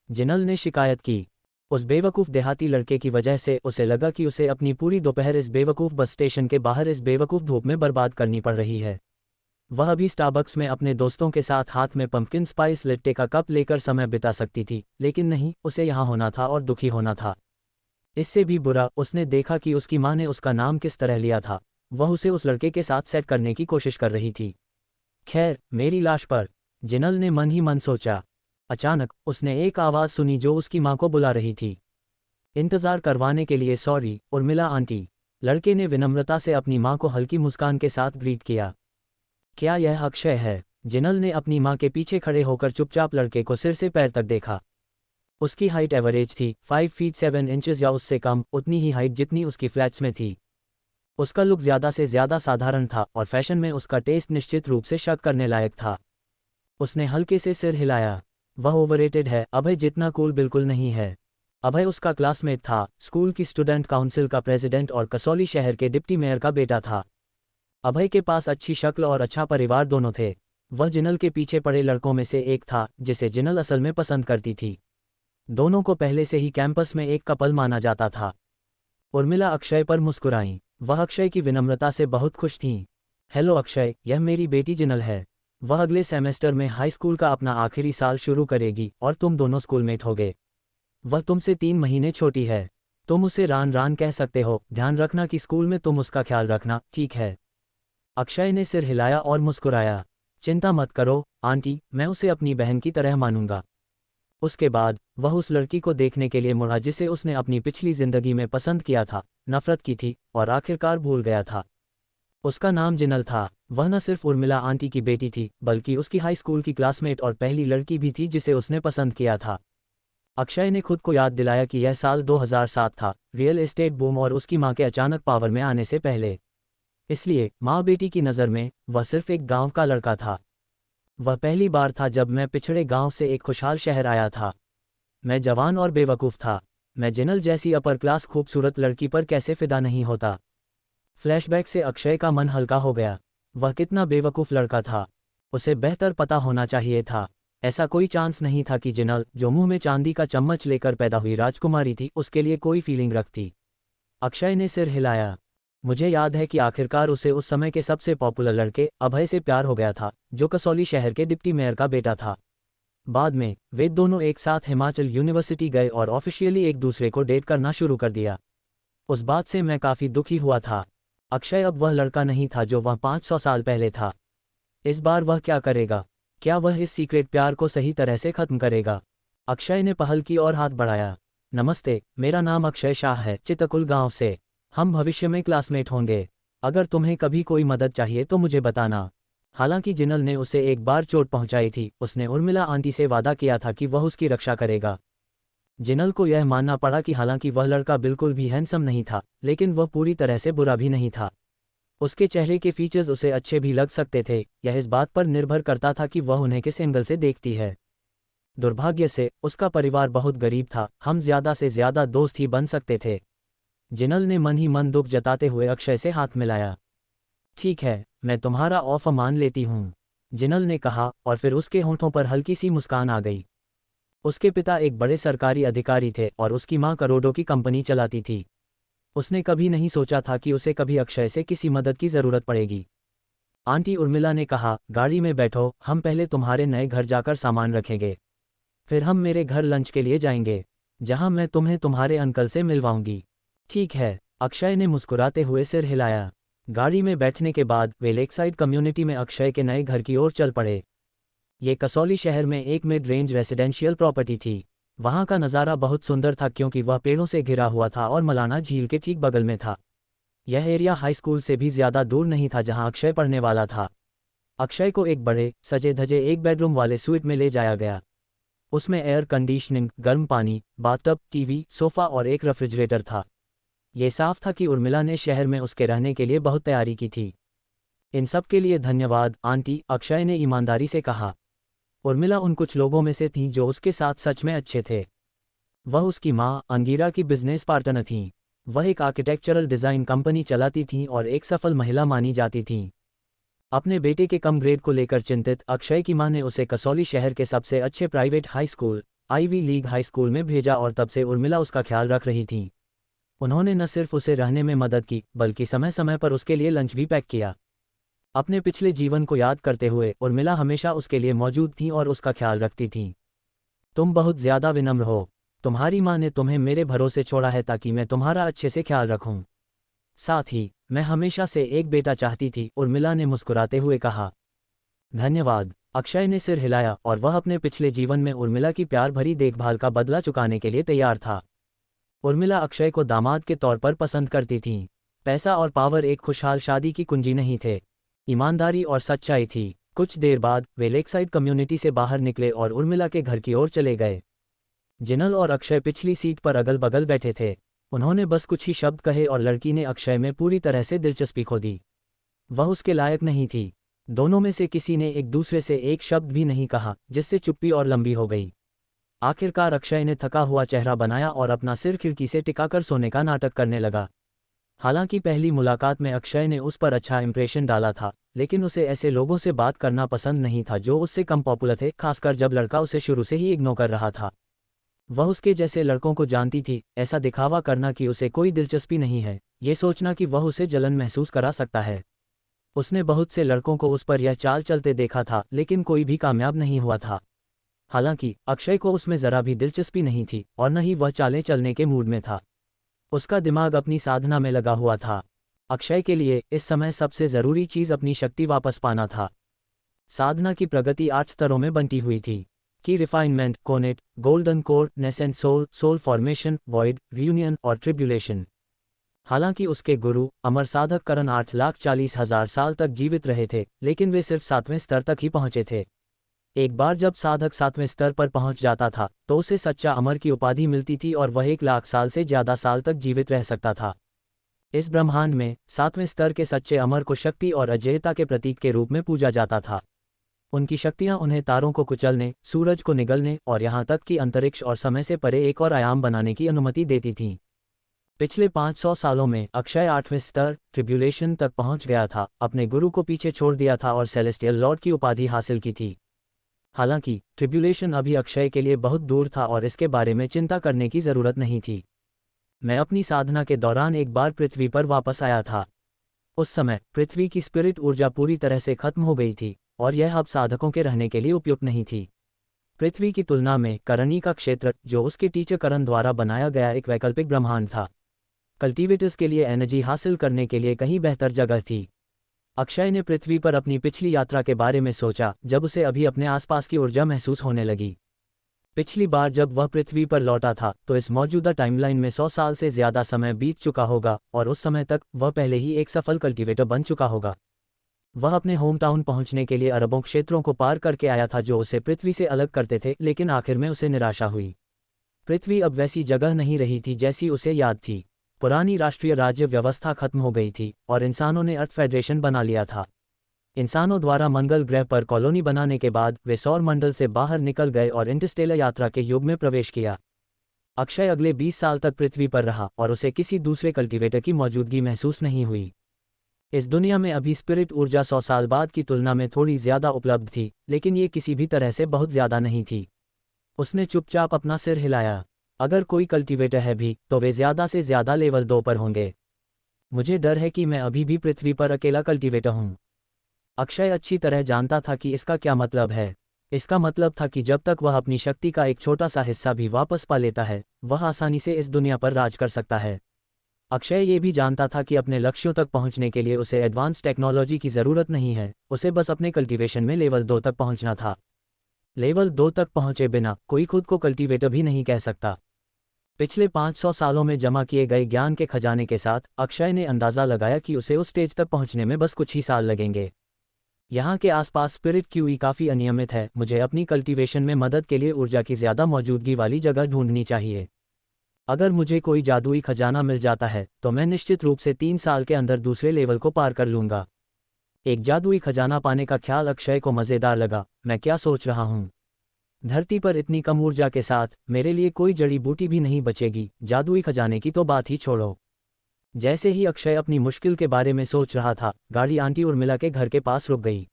जिनल ने शिकायत की। उस बेवकूफ़ देहाती लड़के की वजह से उसे लगा कि उसे अपनी पूरी दोपहर इस बेवकूफ़ बस स्टेशन के बाहर इस बेवकूफ़ धूप में बर्बाद करनी पड़ रही है। वह अभी स्टारबक्स में अपने दोस्तों के साथ हाथ में पंपकिन स्पाइस लट्टे का कप लेकर समय बिता सकती थी, लेकिन नहीं, उसे यहाँ होना था और दुखी होना था। इससे भी बुरा, उसने देखा कि उसकी माँ ने उसका नाम किस तरह लिया था। वह उसे उस लड़के के साथ सेट करने की कोशिश कर रही थी। खैर, मेरी लाश पर, जिनल ने मन ही मन सोचा। अचानक उसने एक आवाज़ सुनी जो उसकी माँ को बुला रही थी। इंतज़ार करवाने के लिए सॉरी, उर्मिला आंटी। लड़के ने विनम्रता से अपनी माँ को हल्की मुस्कान के साथ ग्रीट किया। क्या यह अक्षय है? जिनल ने अपनी माँ के पीछे खड़े होकर चुपचाप लड़के को सिर से पैर तक देखा। उसकी हाइट एवरेज थी, 5 फीट 7 इंचेस या उससे कम, उतनी ही हाइट जितनी उसकी फ्लैट्स में थी। उसका लुक ज़्यादा से ज़्यादा साधारण था और फैशन में उसका टेस्ट निश्चित रूप से शक करने लायक था। उसने हल्के से सिर हिलाया। वह ओवररेटेड है। अभय जितना कूल बिल्कुल नहीं है। अभय उसका क्लासमेट था, स्कूल की स्टूडेंट काउंसिल का प्रेसिडेंट और कसौली शहर के डिप्टी मेयर का बेटा था। अभय के पास अच्छी शक्ल और अच्छा परिवार दोनों थे। वह जिनल के पीछे पड़े लड़कों में से एक था जिसे जिनल असल में पसंद करती थी। दोनों को पहले से ही कैंपस में एक कपल माना जाता था। उर्मिला अक्षय पर मुस्कुराईं। वह अक्षय की विनम्रता से बहुत खुश थीं। हेलो अक्षय, यह मेरी बेटी जिनल है। वह अगले सेमेस्टर में हाई स्कूल का अपना आखिरी साल शुरू करेगी और तुम दोनों स्कूलमेट होगे। वह तुमसे 3 महीने छोटी है। तुम उसे रान रान कह सकते हो। ध्यान रखना कि स्कूल में तुम उसका ख्याल रखना, ठीक है? अक्षय ने सिर हिलाया और मुस्कुराया। चिंता मत करो आंटी, मैं उसे अपनी बहन की तरह मानूंगा। उसके बाद वह उस लड़की को देखने के लिए मुड़ा जिसे उसने अपनी पिछली जिंदगी में पसंद किया था, नफरत की थी और आखिरकार भूल गया था। उसका नाम जिनल था। वह न सिर्फ उर्मिला आंटी की बेटी थी, बल्कि उसकी हाई स्कूल की क्लासमेट और पहली लड़की भी थी जिसे उसने पसंद किया था। अक्षय ने खुद को याद दिलाया कि यह साल 2007 था, रियल एस्टेट बूम और उसकी मां के अचानक पावर में आने से पहले। इसलिए माँ बेटी की नज़र में वह सिर्फ एक गांव का लड़का था। वह पहली बार था जब मैं पिछड़े गांव से एक खुशहाल शहर आया था। मैं जवान और बेवकूफ़ था। मैं जिनल जैसी अपर क्लास खूबसूरत लड़की पर कैसे फिदा नहीं होता। फ्लैशबैक से अक्षय का मन हल्का हो गया। वह कितना बेवकूफ़ लड़का था। उसे बेहतर पता होना चाहिए था। ऐसा कोई चांस नहीं था कि जिनल, जो मुंह में चांदी का चम्मच लेकर पैदा हुई राजकुमारी थी, उसके लिए कोई फीलिंग रखती। अक्षय ने सिर हिलाया। मुझे याद है कि आखिरकार उसे उस समय के सबसे पॉपुलर लड़के अभय से प्यार हो गया था, जो कसौली शहर के डिप्टी मेयर का बेटा था। बाद में वे दोनों एक साथ हिमाचल यूनिवर्सिटी गए और ऑफिशियली एक दूसरे को डेट करना शुरू कर दिया। उस बात से मैं काफ़ी दुखी हुआ था। अक्षय अब वह लड़का नहीं था जो वह 500 साल पहले था। इस बार वह क्या करेगा? क्या वह इस सीक्रेट प्यार को सही तरह से खत्म करेगा? अक्षय ने पहल की और हाथ बढ़ाया। नमस्ते, मेरा नाम अक्षय शाह है, चितकुल गांव से। हम भविष्य में क्लासमेट होंगे। अगर तुम्हें कभी कोई मदद चाहिए तो मुझे बताना। हालांकि जिनल ने उसे एक बार चोट पहुंचाई थी, उसने उर्मिला आंटी से वादा किया था कि वह उसकी रक्षा करेगा। जिनल को यह मानना पड़ा कि हालांकि वह लड़का बिल्कुल भी हैंडसम नहीं था, लेकिन वह पूरी तरह से बुरा भी नहीं था। उसके चेहरे के फीचर्स उसे अच्छे भी लग सकते थे, यह इस बात पर निर्भर करता था कि वह उन्हें किस एंगल से देखती है। दुर्भाग्य से उसका परिवार बहुत गरीब था, हम ज्यादा से ज्यादा दोस्त ही बन सकते थे। जिनल ने मन ही मन दुख जताते हुए अक्षय से हाथ मिलाया। ठीक है, मैं तुम्हारा ऑफर मान लेती हूँ, जिनल ने कहा, और फिर उसके होंठों पर हल्की सी मुस्कान आ गई। उसके पिता एक बड़े सरकारी अधिकारी थे और उसकी माँ करोड़ों की कंपनी चलाती थी। उसने कभी नहीं सोचा था कि उसे कभी अक्षय से किसी मदद की जरूरत पड़ेगी। आंटी उर्मिला ने कहा, गाड़ी में बैठो, हम पहले तुम्हारे नए घर जाकर सामान रखेंगे। फिर हम मेरे घर लंच के लिए जाएंगे, जहां मैं तुम्हें तुम्हारे अंकल से मिलवाऊंगी। ठीक है, अक्षय ने मुस्कुराते हुए सिर हिलाया। गाड़ी में बैठने के बाद वे लेकसाइड कम्युनिटी में अक्षय के नए घर की ओर चल पड़े। ये कसौली शहर में एक मिड रेंज रेसिडेंशियल प्रॉपर्टी थी। वहां का नज़ारा बहुत सुंदर था क्योंकि वह पेड़ों से घिरा हुआ था और मलाना झील के ठीक बगल में था। यह एरिया हाई स्कूल से भी ज्यादा दूर नहीं था जहां अक्षय पढ़ने वाला था। अक्षय को एक बड़े सजे धजे एक बेडरूम वाले स्वीट में ले जाया गया। उसमें एयर कंडीशनिंग, गर्म पानी, बाथटब, टीवी, सोफा और एक रेफ्रिजरेटर था। ये साफ था कि उर्मिला ने शहर में उसके रहने के लिए बहुत तैयारी की थी। इन सब के लिए धन्यवाद आंटी, अक्षय ने ईमानदारी से कहा। उर्मिला उन कुछ लोगों में से थी जो उसके साथ सच में अच्छे थे। वह उसकी माँ अंगीरा की बिजनेस पार्टनर थीं। वह एक आर्किटेक्चरल डिज़ाइन कंपनी चलाती थीं और एक सफल महिला मानी जाती थीं। अपने बेटे के कम ग्रेड को लेकर चिंतित अक्षय की मां ने उसे कसौली शहर के सबसे अच्छे private high school, Ivy League high school में भेजा और तब से उर्मिला उसका ख्याल रख रही थी। उन्होंने न सिर्फ उसे रहने में मदद की, बल्कि समय समय पर उसके लिए लंच भी पैक किया। अपने पिछले जीवन को याद करते हुए उर्मिला हमेशा उसके लिए मौजूद थी और उसका ख्याल रखती थी। तुम बहुत ज्यादा विनम्र हो। तुम्हारी माँ ने तुम्हें मेरे भरोसे छोड़ा है ताकि मैं तुम्हारा अच्छे से ख्याल रखूं। साथ ही मैं हमेशा से एक बेटा चाहती थी, उर्मिला ने मुस्कुराते हुए कहा। धन्यवाद, अक्षय ने सिर हिलाया और वह अपने पिछले जीवन में उर्मिला की प्यार भरी देखभाल का बदला चुकाने के लिए तैयार था। उर्मिला अक्षय को दामाद के तौर पर पसंद करती थी। पैसा और पावर एक खुशहाल शादी की कुंजी नहीं थे, ईमानदारी और सच्चाई थी। कुछ देर बाद वे लेकसाइड कम्युनिटी से बाहर निकले और उर्मिला के घर की ओर चले गए। जिनल और अक्षय पिछली सीट पर अगल बगल बैठे थे। उन्होंने बस कुछ ही शब्द कहे और लड़की ने अक्षय में पूरी तरह से दिलचस्पी खो दी। वह उसके लायक नहीं थी। दोनों में से किसी ने एक दूसरे से एक शब्द भी नहीं कहा, जिससे चुप्पी और लंबी हो गई। आखिरकार अक्षय ने थका हुआ चेहरा बनाया और अपना सिर खिड़की से टिकाकर सोने का नाटक करने लगा। हालांकि पहली मुलाकात में अक्षय ने उस पर अच्छा इंप्रेशन डाला था, लेकिन उसे ऐसे लोगों से बात करना पसंद नहीं था जो उससे कम पॉपुलर थे, खासकर जब लड़का उसे शुरू से ही इग्नोर कर रहा था। वह उसके जैसे लड़कों को जानती थी। ऐसा दिखावा करना कि उसे कोई दिलचस्पी नहीं है, ये सोचना कि वह उसे जलन महसूस करा सकता है। उसने बहुत से लड़कों को उस पर यह चाल चलते देखा था, लेकिन कोई भी कामयाब नहीं हुआ था। हालांकि अक्षय को उसमें जरा भी दिलचस्पी नहीं थी और न ही वह चालें चलने के मूड में था। उसका दिमाग अपनी साधना में लगा हुआ था। अक्षय के लिए इस समय सबसे जरूरी चीज अपनी शक्ति वापस पाना था। साधना की प्रगति 8 स्तरों में बंटी हुई थी, की रिफाइनमेंट, कोनेट, golden core, nascent soul, soul formation, void, reunion और ट्रिब्यूलेशन। हालांकि उसके गुरु अमर साधक करण 8,40,000 साल तक जीवित रहे थे, लेकिन वे सिर्फ 7वें स्तर तक ही पहुंचे थे। एक बार जब साधक 7वें स्तर पर पहुंच जाता था तो उसे सच्चा अमर की उपाधि मिलती थी और वह 1,00,000 साल से ज्यादा साल तक जीवित रह सकता था। इस ब्रह्मांड में 7वें स्तर के सच्चे अमर को शक्ति और अजेयता के प्रतीक के रूप में पूजा जाता था। उनकी शक्तियां उन्हें तारों को कुचलने, सूरज को निगलने और यहां तक कि अंतरिक्ष और समय से परे एक और आयाम बनाने की अनुमति देती थीं। पिछले 500 सालों में अक्षय 8वें स्तर ट्रिब्यूलेशन तक पहुंच गया था, अपने गुरु को पीछे छोड़ दिया था और सेलेस्टियल लॉर्ड की उपाधि हासिल की थी। हालांकि ट्रिब्यूलेशन अभी अक्षय के लिए बहुत दूर था और इसके बारे में चिंता करने की जरूरत नहीं थी। मैं अपनी साधना के दौरान एक बार पृथ्वी पर वापस आया था। उस समय पृथ्वी की स्पिरिट ऊर्जा पूरी तरह से खत्म हो गई थी और यह अब साधकों के रहने के लिए उपयुक्त नहीं थी। पृथ्वी की तुलना में करणी का क्षेत्र, जो उसके टीचर करण द्वारा बनाया गया एक वैकल्पिक ब्रह्मांड था, कल्टीवेटर्स के लिए एनर्जी हासिल करने के लिए कहीं बेहतर जगह थी। अक्षय ने पृथ्वी पर अपनी पिछली यात्रा के बारे में सोचा, जब उसे अभी अपने आसपास की ऊर्जा महसूस होने लगी। पिछली बार जब वह पृथ्वी पर लौटा था तो इस मौजूदा टाइमलाइन में 100 साल से ज़्यादा समय बीत चुका होगा और उस समय तक वह पहले ही एक सफल कल्टीवेटर बन चुका होगा। वह अपने होम टाउन पहुंचने के लिए अरबों क्षेत्रों को पार करके आया था जो उसे पृथ्वी से अलग करते थे, लेकिन आखिर में उसे निराशा हुई। पृथ्वी अब वैसी जगह नहीं रही थी जैसी उसे याद थी। पुरानी राष्ट्रीय राज्य व्यवस्था खत्म हो गई थी और इंसानों ने अर्थ फेडरेशन बना लिया था। इंसानों द्वारा मंगल ग्रह पर कॉलोनी बनाने के बाद वे सौर मंडल से बाहर निकल गए और इंटरस्टेलर यात्रा के युग में प्रवेश किया। अक्षय अगले 20 साल तक पृथ्वी पर रहा और उसे किसी दूसरे कल्टीवेटर की मौजूदगी महसूस नहीं हुई। इस दुनिया में अभी स्पिरिट ऊर्जा 100 साल बाद की तुलना में थोड़ी ज़्यादा उपलब्ध थी, लेकिन ये किसी भी तरह से बहुत ज़्यादा नहीं थी। उसने चुपचाप अपना सिर हिलाया। अगर कोई कल्टीवेटर है भी तो वे ज़्यादा से ज़्यादा लेवल 2 पर होंगे। मुझे डर है कि मैं अभी भी पृथ्वी पर अकेला कल्टीवेटर हूँ। अक्षय अच्छी तरह जानता था कि इसका क्या मतलब है। इसका मतलब था कि जब तक वह अपनी शक्ति का एक छोटा सा हिस्सा भी वापस पा लेता है, वह आसानी से इस दुनिया पर राज कर सकता है। अक्षय ये भी जानता था कि अपने लक्ष्यों तक पहुंचने के लिए उसे एडवांस टेक्नोलॉजी की ज़रूरत नहीं है, उसे बस अपने कल्टीवेशन में लेवल 2 तक पहुंचना था। लेवल 2 तक पहुंचे बिना कोई खुद को कल्टीवेटर भी नहीं कह सकता। पिछले 500 सालों में जमा किए गए ज्ञान के खजाने के साथ अक्षय ने अंदाज़ा लगाया कि उसे उस स्टेज तक पहुंचने में बस कुछ ही साल लगेंगे। यहाँ के आसपास स्पिरिट क्यूई काफ़ी अनियमित है। मुझे अपनी कल्टीवेशन में मदद के लिए ऊर्जा की ज़्यादा मौजूदगी वाली जगह ढूंढनी चाहिए। अगर मुझे कोई जादुई खजाना मिल जाता है तो मैं निश्चित रूप से 3 साल के अंदर दूसरे लेवल को पार कर लूँगा। एक जादुई खजाना पाने का ख्याल अक्षय को मज़ेदार लगा। मैं क्या सोच रहा हूँ? धरती पर इतनी कम ऊर्जा के साथ मेरे लिए कोई जड़ी बूटी भी नहीं बचेगी, जादुई खजाने की तो बात ही छोड़ो। जैसे ही अक्षय अपनी मुश्किल के बारे में सोच रहा था, गाड़ी आंटी उर्मिला के घर के पास रुक गई।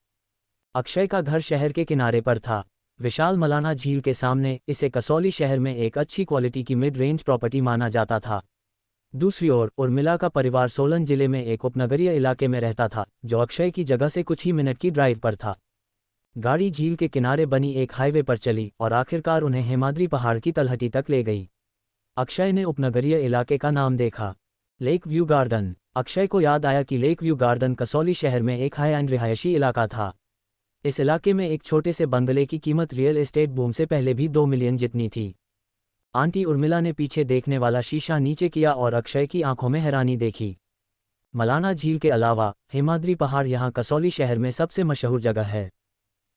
अक्षय का घर शहर के किनारे पर था, विशाल मलाना झील के सामने। इसे कसौली शहर में एक अच्छी क्वालिटी की मिड रेंज प्रॉपर्टी माना जाता था। दूसरी ओर उर्मिला का परिवार सोलन जिले में एक उपनगरीय इलाके में रहता था, जो अक्षय की जगह से कुछ ही मिनट की ड्राइव पर था। गाड़ी झील के किनारे बनी एक हाईवे पर चली और आखिरकार उन्हें हेमाद्री पहाड़ की तलहटी तक ले गई। अक्षय ने उपनगरीय इलाके का नाम देखा, लेक व्यू गार्डन। अक्षय को याद आया कि लेक व्यू गार्डन कसौली शहर में एक हाई एंड रिहायशी इलाका था। इस इलाके में एक छोटे से बंगले की कीमत रियल एस्टेट बूम से पहले भी 2 मिलियन जितनी थी। आंटी उर्मिला ने पीछे देखने वाला शीशा नीचे किया और अक्षय की आंखों में हैरानी देखी। मलाना झील के अलावा हेमाद्री पहाड़ यहाँ कसौली शहर में सबसे मशहूर जगह है।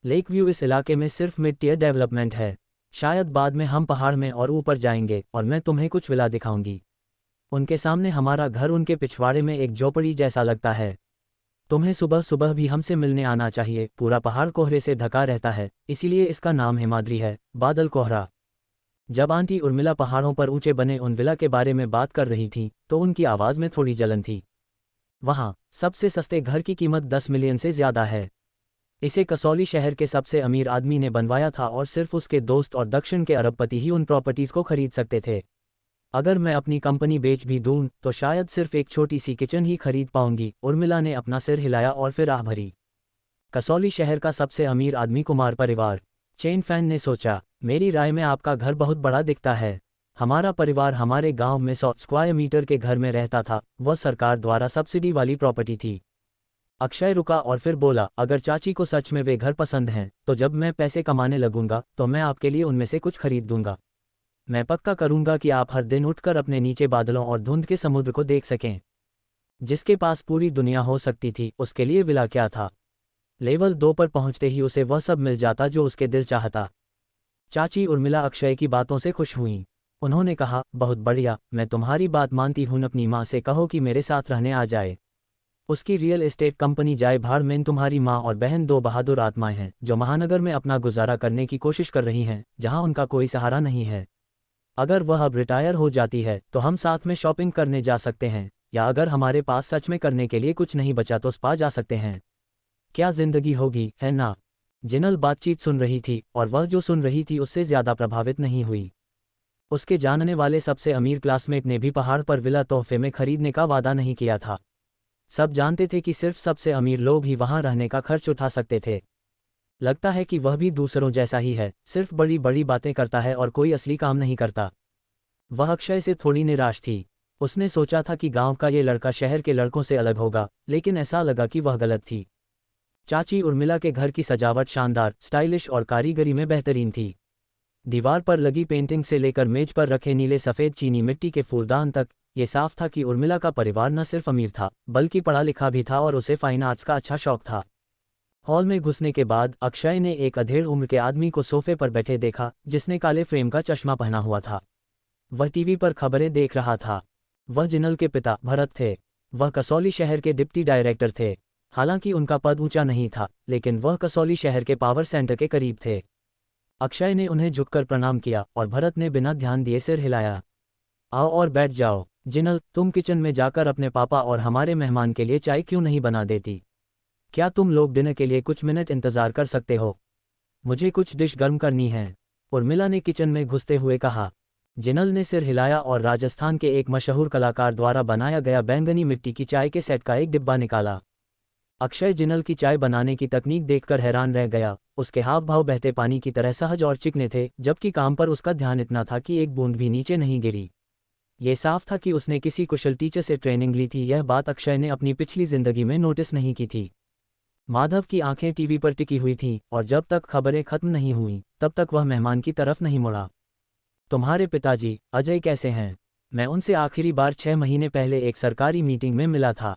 लेक व्यू इस इलाके में सिर्फ मिड टियर डेवलपमेंट है। शायद बाद में हम पहाड़ में और ऊपर जाएंगे और मैं तुम्हें कुछ विला दिखाऊंगी। उनके सामने हमारा घर उनके पिछवाड़े में एक झोपड़ी जैसा लगता है। तुम्हें सुबह सुबह भी हमसे मिलने आना चाहिए। पूरा पहाड़ कोहरे से ढका रहता है, इसीलिए इसका नाम हेमाद्री है, बादल कोहरा। जब आंटी उर्मिला पहाड़ों पर ऊंचे बने उन विला के बारे में बात कर रही थी तो उनकी आवाज़ में थोड़ी जलन थी। वहाँ सबसे सस्ते घर की कीमत 10 मिलियन से ज़्यादा है। इसे कसौली शहर के सबसे अमीर आदमी ने बनवाया था और सिर्फ उसके दोस्त और दक्षिण के अरबपति ही उन प्रॉपर्टीज़ को खरीद सकते थे। अगर मैं अपनी कंपनी बेच भी दूं तो शायद सिर्फ एक छोटी सी किचन ही खरीद पाऊंगी। उर्मिला ने अपना सिर हिलाया और फिर आह भरी। कसौली शहर का सबसे अमीर आदमी कुमार परिवार, चेन फैन ने सोचा। मेरी राय में आपका घर बहुत बड़ा दिखता है। हमारा परिवार हमारे गांव में 100 स्क्वायर मीटर के घर में रहता था, वह सरकार द्वारा सब्सिडी वाली प्रॉपर्टी थी। अक्षय रुका और फिर बोला, अगर चाची को सच में वे घर पसंद हैं तो जब मैं पैसे कमाने लगूंगा तो मैं आपके लिए उनमें से कुछ खरीद दूंगा। मैं पक्का करूंगा कि आप हर दिन उठकर अपने नीचे बादलों और धुंध के समुद्र को देख सकें। जिसके पास पूरी दुनिया हो सकती थी, उसके लिए विला क्या था। लेवल 2 पर पहुंचते ही उसे वह सब मिल जाता जो उसके दिल चाहता। चाची उर्मिला अक्षय की बातों से खुश हुईं। उन्होंने कहा, बहुत बढ़िया, मैं तुम्हारी बात मानती हूँ। अपनी माँ से कहो कि मेरे साथ रहने आ जाए। उसकी रियल एस्टेट कंपनी जाए भाड़ में। तुम्हारी माँ और बहन 2 बहादुर आत्माएं हैं जो महानगर में अपना गुजारा करने की कोशिश कर रही हैं, जहाँ उनका कोई सहारा नहीं है। अगर वह अब रिटायर हो जाती है तो हम साथ में शॉपिंग करने जा सकते हैं, या अगर हमारे पास सच में करने के लिए कुछ नहीं बचा तो स्पा जा सकते हैं। क्या जिंदगी होगी, है ना। जिनल बातचीत सुन रही थी और वह जो सुन रही थी उससे ज़्यादा प्रभावित नहीं हुई। उसके जानने वाले सबसे अमीर क्लासमेट ने भी पहाड़ पर विला तोहफे में खरीदने का वादा नहीं किया था। सब जानते थे कि सिर्फ सबसे अमीर लोग ही वहां रहने का खर्च उठा सकते थे। लगता है कि वह भी दूसरों जैसा ही है, सिर्फ बड़ी बड़ी बातें करता है और कोई असली काम नहीं करता। वह अक्षय से थोड़ी निराश थी। उसने सोचा था कि गांव का ये लड़का शहर के लड़कों से अलग होगा, लेकिन ऐसा लगा कि वह गलत थी। चाची उर्मिला के घर की सजावट शानदार, स्टाइलिश और कारीगरी में बेहतरीन थी। दीवार पर लगी पेंटिंग से लेकर मेज पर रखे नीले सफ़ेद चीनी मिट्टी के फूलदान तक, ये साफ था कि उर्मिला का परिवार न सिर्फ अमीर था, बल्कि पढ़ा लिखा भी था और उसे फाइन आर्ट्स का अच्छा शौक था। हॉल में घुसने के बाद अक्षय ने एक अधेड़ उम्र के आदमी को सोफे पर बैठे देखा, जिसने काले फ्रेम का चश्मा पहना हुआ था। वह टीवी पर खबरें देख रहा था। वह जिनल के पिता भरत थे। वह कसौली शहर के डिप्टी डायरेक्टर थे। हालांकि उनका पद ऊंचा नहीं था, लेकिन वह कसौली शहर के पावर सेंटर के करीब थे। अक्षय ने उन्हें झुककर प्रणाम किया और भरत ने बिना ध्यान दिए सिर हिलाया। आओ और बैठ जाओ। जिनल, तुम किचन में जाकर अपने पापा और हमारे मेहमान के लिए चाय क्यों नहीं बना देती? क्या तुम लोग डिनर के लिए कुछ मिनट इंतजार कर सकते हो? मुझे कुछ डिश गर्म करनी है, उर्मिला ने किचन में घुसते हुए कहा। जिनल ने सिर हिलाया और राजस्थान के एक मशहूर कलाकार द्वारा बनाया गया बैंगनी मिट्टी की चाय के सेट का एक डिब्बा निकाला। अक्षय जिनल की चाय बनाने की तकनीक देखकर हैरान रह गया। उसके हाव भाव बहते पानी की तरह सहज और चिकने थे, जबकि काम पर उसका ध्यान इतना था कि एक बूंद भी नीचे नहीं गिरी। ये साफ था कि उसने किसी कुशल टीचर से ट्रेनिंग ली थी। यह बात अक्षय ने अपनी पिछली जिंदगी में नोटिस नहीं की थी। माधव की आंखें टीवी पर टिकी हुई थीं और जब तक खबरें खत्म नहीं हुईं, तब तक वह मेहमान की तरफ नहीं मुड़ा। तुम्हारे पिताजी अजय कैसे हैं? मैं उनसे आखिरी बार 6 महीने पहले एक सरकारी मीटिंग में मिला था।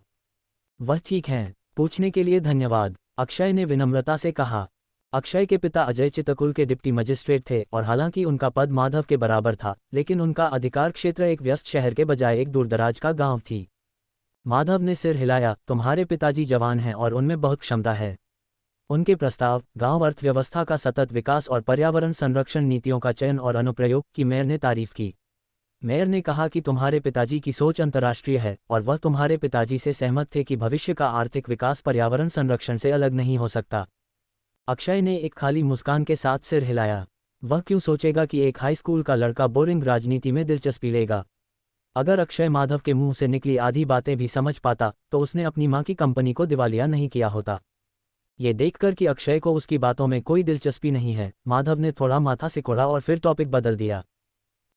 वह ठीक हैं, पूछने के लिए धन्यवाद, अक्षय ने विनम्रता से कहा। अक्षय के पिता अजय चितकुल के डिप्टी मजिस्ट्रेट थे और हालांकि उनका पद माधव के बराबर था, लेकिन उनका अधिकार क्षेत्र एक व्यस्त शहर के बजाय एक दूरदराज का गांव थी। माधव ने सिर हिलाया। तुम्हारे पिताजी जवान हैं और उनमें बहुत क्षमता है। उनके प्रस्ताव, गांव अर्थव्यवस्था का सतत विकास और पर्यावरण संरक्षण नीतियों का चयन और अनुप्रयोग की मेयर ने तारीफ की। मेयर ने कहा कि तुम्हारे पिताजी की सोच अंतर्राष्ट्रीय है और वह तुम्हारे पिताजी से सहमत थे कि भविष्य का आर्थिक विकास पर्यावरण संरक्षण से अलग नहीं हो सकता। अक्षय ने एक खाली मुस्कान के साथ सिर हिलाया। वह क्यों सोचेगा कि एक हाई स्कूल का लड़का बोरिंग राजनीति में दिलचस्पी लेगा? अगर अक्षय माधव के मुंह से निकली आधी बातें भी समझ पाता, तो उसने अपनी मां की कंपनी को दिवालिया नहीं किया होता। ये देखकर कि अक्षय को उसकी बातों में कोई दिलचस्पी नहीं है, माधव ने थोड़ा माथा सिकोड़ा और फिर टॉपिक बदल दिया।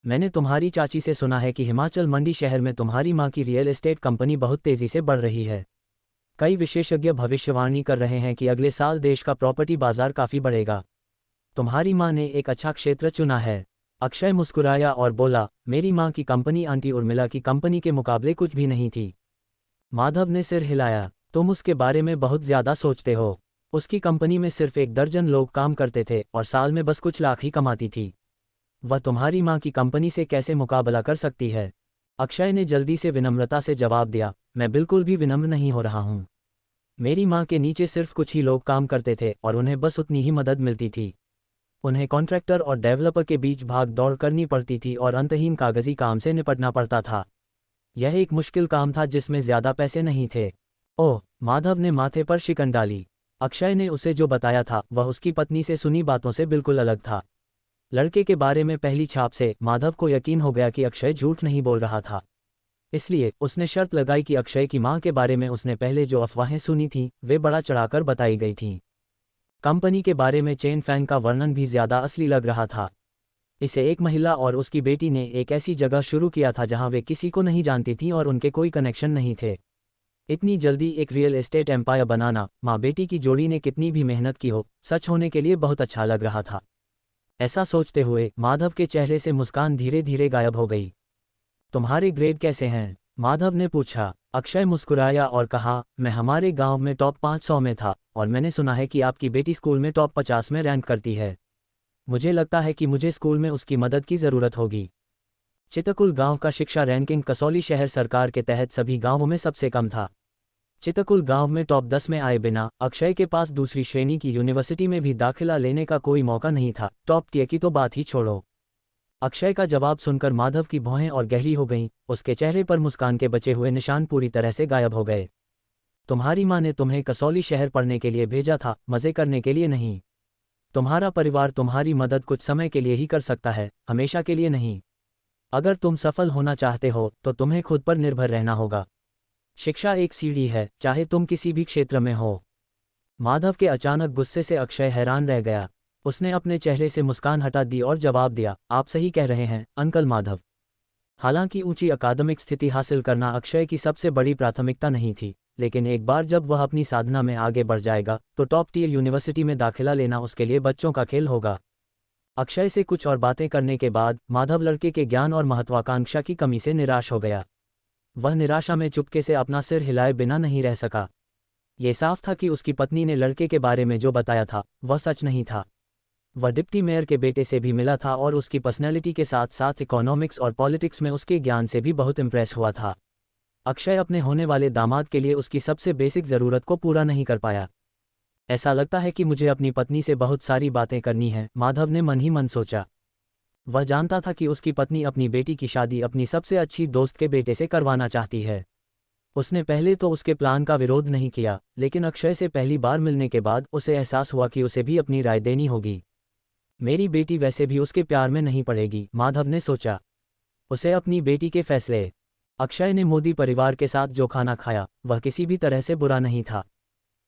मैंने तुम्हारी चाची से सुना है कि हिमाचल मंडी शहर में तुम्हारी मां की रियल एस्टेट कंपनी बहुत तेजी से बढ़ रही है। कई विशेषज्ञ भविष्यवाणी कर रहे हैं कि अगले साल देश का प्रॉपर्टी बाजार काफी बढ़ेगा। तुम्हारी मां ने एक अच्छा क्षेत्र चुना है। अक्षय मुस्कुराया और बोला, मेरी मां की कंपनी आंटी उर्मिला की कंपनी के मुकाबले कुछ भी नहीं थी। माधव ने सिर हिलाया। तुम उसके बारे में बहुत ज्यादा सोचते हो। उसकी कंपनी में सिर्फ 1 दर्जन लोग काम करते थे और साल में बस कुछ लाख ही कमाती थी। वह तुम्हारी मां की कंपनी से कैसे मुकाबला कर सकती है? अक्षय ने जल्दी से विनम्रता से जवाब दिया, मैं बिल्कुल भी विनम्र नहीं हो रहा हूं। मेरी मां के नीचे सिर्फ कुछ ही लोग काम करते थे और उन्हें बस उतनी ही मदद मिलती थी। उन्हें कॉन्ट्रैक्टर और डेवलपर के बीच भाग दौड़ करनी पड़ती थी और अंतहीन कागजी काम से निपटना पड़ता था। यह एक मुश्किल काम था जिसमें ज्यादा पैसे नहीं थे। ओह, माधव ने माथे पर शिकन डाली। अक्षय ने उसे जो बताया था वह उसकी पत्नी से सुनी बातों से बिल्कुल अलग था। लड़के के बारे में पहली छाप से माधव को यकीन हो गया कि अक्षय झूठ नहीं बोल रहा था। इसलिए उसने शर्त लगाई कि अक्षय की मां के बारे में उसने पहले जो अफवाहें सुनी थीं, वे बढ़ा चढ़ाकर बताई गई थीं। कंपनी के बारे में चेन फैन का वर्णन भी ज्यादा असली लग रहा था। इसे एक महिला और उसकी बेटी ने एक ऐसी जगह शुरू किया था जहां वे किसी को नहीं जानती थीं और उनके कोई कनेक्शन नहीं थे। इतनी जल्दी एक रियल एस्टेट एम्पायर बनाना, माँ बेटी की जोड़ी ने कितनी भी मेहनत की हो, सच होने के लिए बहुत अच्छा लग रहा था। ऐसा सोचते हुए माधव के चेहरे से मुस्कान धीरे धीरे गायब हो गई। तुम्हारे ग्रेड कैसे हैं? माधव ने पूछा। अक्षय मुस्कुराया और कहा, मैं हमारे गांव में टॉप 500 में था और मैंने सुना है कि आपकी बेटी स्कूल में टॉप 50 में रैंक करती है। मुझे लगता है कि मुझे स्कूल में उसकी मदद की ज़रूरत होगी। चितकुल गांव का शिक्षा रैंकिंग कसौली शहर सरकार के तहत सभी गांवों में सबसे कम था। चितकुल गांव में टॉप 10 में आए बिना अक्षय के पास दूसरी श्रेणी की यूनिवर्सिटी में भी दाखिला लेने का कोई मौका नहीं था। टॉप टियर की तो बात ही छोड़ो। अक्षय का जवाब सुनकर माधव की भौहें और गहरी हो गईं। उसके चेहरे पर मुस्कान के बचे हुए निशान पूरी तरह से गायब हो गए। तुम्हारी मां ने तुम्हें कसौली शहर पढ़ने के लिए भेजा था, मजे करने के लिए नहीं। तुम्हारा परिवार तुम्हारी मदद कुछ समय के लिए ही कर सकता है, हमेशा के लिए नहीं। अगर तुम सफल होना चाहते हो तो तुम्हें खुद पर निर्भर रहना होगा। शिक्षा एक सीढ़ी है, चाहे तुम किसी भी क्षेत्र में हो। माधव के अचानक गुस्से से अक्षय हैरान रह गया। उसने अपने चेहरे से मुस्कान हटा दी और जवाब दिया, आप सही कह रहे हैं अंकल माधव। हालांकि ऊंची अकादमिक स्थिति हासिल करना अक्षय की सबसे बड़ी प्राथमिकता नहीं थी, लेकिन एक बार जब वह अपनी साधना में आगे बढ़ जाएगा तो टॉप टियर यूनिवर्सिटी में दाखिला लेना उसके लिए बच्चों का खेल होगा। अक्षय से कुछ और बातें करने के बाद माधव लड़के के ज्ञान और महत्वाकांक्षा की कमी से निराश हो गया। वह निराशा में चुपके से अपना सिर हिलाए बिना नहीं रह सका। ये साफ था कि उसकी पत्नी ने लड़के के बारे में जो बताया था वह सच नहीं था। वह डिप्टी मेयर के बेटे से भी मिला था और उसकी पर्सनैलिटी के साथ साथ इकोनॉमिक्स और पॉलिटिक्स में उसके ज्ञान से भी बहुत इम्प्रेस हुआ था। अक्षय अपने होने वाले दामाद के लिए उसकी सबसे बेसिक ज़रूरत को पूरा नहीं कर पाया। ऐसा लगता है कि मुझे अपनी पत्नी से बहुत सारी बातें करनी हैं, माधव ने मन ही मन सोचा। वह जानता था कि उसकी पत्नी अपनी बेटी की शादी अपनी सबसे अच्छी दोस्त के बेटे से करवाना चाहती है। उसने पहले तो उसके प्लान का विरोध नहीं किया, लेकिन अक्षय से पहली बार मिलने के बाद उसे एहसास हुआ कि उसे भी अपनी राय देनी होगी। मेरी बेटी वैसे भी उसके प्यार में नहीं पड़ेगी, माधव ने सोचा। उसे अपनी बेटी के फैसले। अक्षय ने मोदी परिवार के साथ जो खाना खाया वह किसी भी तरह से बुरा नहीं था।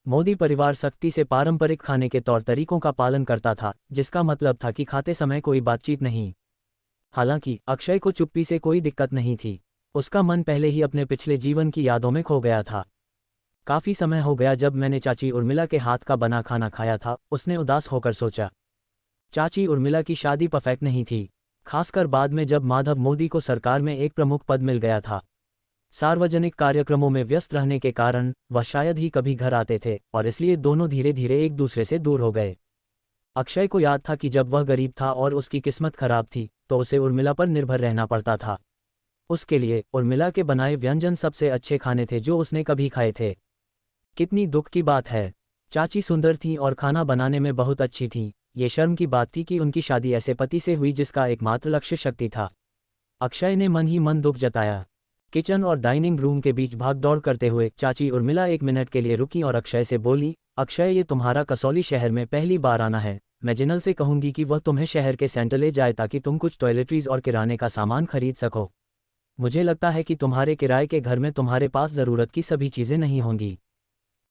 मोदी परिवार सख्ती से पारंपरिक खाने के तौर तरीकों का पालन करता था, जिसका मतलब था कि खाते समय कोई बातचीत नहीं। हालांकि अक्षय को चुप्पी से कोई दिक्कत नहीं थी। उसका मन पहले ही अपने पिछले जीवन की यादों में खो गया था। काफी समय हो गया जब मैंने चाची उर्मिला के हाथ का बना खाना खाया था, उसने उदास होकर सोचा। चाची उर्मिला की शादी परफेक्ट नहीं थी, खासकर बाद में जब माधव मोदी को सरकार में एक प्रमुख पद मिल गया था। सार्वजनिक कार्यक्रमों में व्यस्त रहने के कारण वह शायद ही कभी घर आते थे और इसलिए दोनों धीरे धीरे एक दूसरे से दूर हो गए। अक्षय को याद था कि जब वह गरीब था और उसकी किस्मत खराब थी तो उसे उर्मिला पर निर्भर रहना पड़ता था। उसके लिए उर्मिला के बनाए व्यंजन सबसे अच्छे खाने थे जो उसने कभी खाए थे। कितनी दुख की बात है। चाची सुंदर थी और खाना बनाने में बहुत अच्छी थी। ये शर्म की बात थी कि उनकी शादी ऐसे पति से हुई जिसका एकमात्र लक्ष्य शक्ति था। अक्षय ने मन ही मन दुख जताया। किचन और डाइनिंग रूम के बीच भागदौड़ करते हुए चाची उर्मिला 1 मिनट के लिए रुकी और अक्षय से बोली, अक्षय, ये तुम्हारा कसौली शहर में पहली बार आना है। मैं जिनल से कहूंगी कि वह तुम्हें शहर के सेंटर ले जाए ताकि तुम कुछ टॉयलेटरीज और किराने का सामान खरीद सको। मुझे लगता है कि तुम्हारे किराए के घर में तुम्हारे पास ज़रूरत की सभी चीज़ें नहीं होंगी।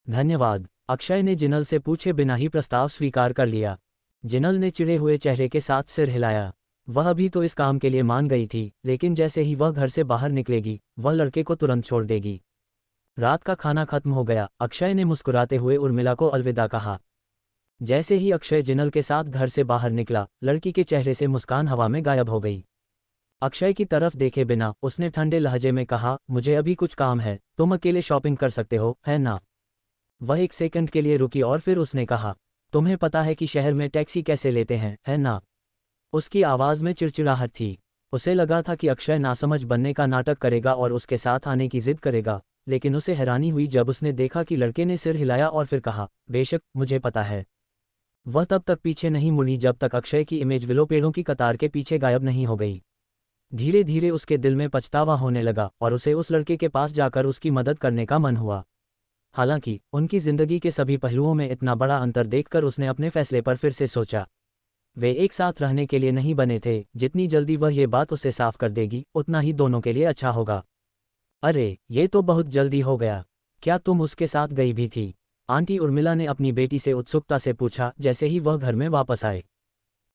धन्यवाद। अक्षय ने जिनल से पूछे बिना ही प्रस्ताव स्वीकार कर लिया। जिनल ने चिढ़े हुए चेहरे के साथ सिर हिलाया। वह अभी तो इस काम के लिए मान गई थी, लेकिन जैसे ही वह घर से बाहर निकलेगी वह लड़के को तुरंत छोड़ देगी। रात का खाना खत्म हो गया। अक्षय ने मुस्कुराते हुए उर्मिला को अलविदा कहा। जैसे ही अक्षय जिनल के साथ घर से बाहर निकला, लड़की के चेहरे से मुस्कान हवा में गायब हो गई। अक्षय की तरफ देखे बिना उसने ठंडे लहजे में कहा, मुझे अभी कुछ काम है, तुम अकेले शॉपिंग कर सकते हो, है ना? वह 1 सेकंड के लिए रुकी और फिर उसने कहा, तुम्हें पता है कि शहर में टैक्सी कैसे लेते हैं, है ना? उसकी आवाज़ में चिड़चिड़ाहट थी। उसे लगा था कि अक्षय नासमझ बनने का नाटक करेगा और उसके साथ आने की जिद करेगा, लेकिन उसे हैरानी हुई जब उसने देखा कि लड़के ने सिर हिलाया और फिर कहा, बेशक, मुझे पता है। वह तब तक पीछे नहीं मुड़ी जब तक अक्षय की इमेज विलो पेड़ों की कतार के पीछे गायब नहीं हो गई। धीरे धीरे उसके दिल में पछतावा होने लगा और उसे उस लड़के के पास जाकर उसकी मदद करने का मन हुआ। हालांकि उनकी जिंदगी के सभी पहलुओं में इतना बड़ा अंतर देखकर उसने अपने फैसले पर फिर से सोचा। वे एक साथ रहने के लिए नहीं बने थे। जितनी जल्दी वह ये बात उसे साफ कर देगी उतना ही दोनों के लिए अच्छा होगा। अरे, ये तो बहुत जल्दी हो गया। क्या तुम उसके साथ गई भी थी? आंटी उर्मिला ने अपनी बेटी से उत्सुकता से पूछा जैसे ही वह घर में वापस आए।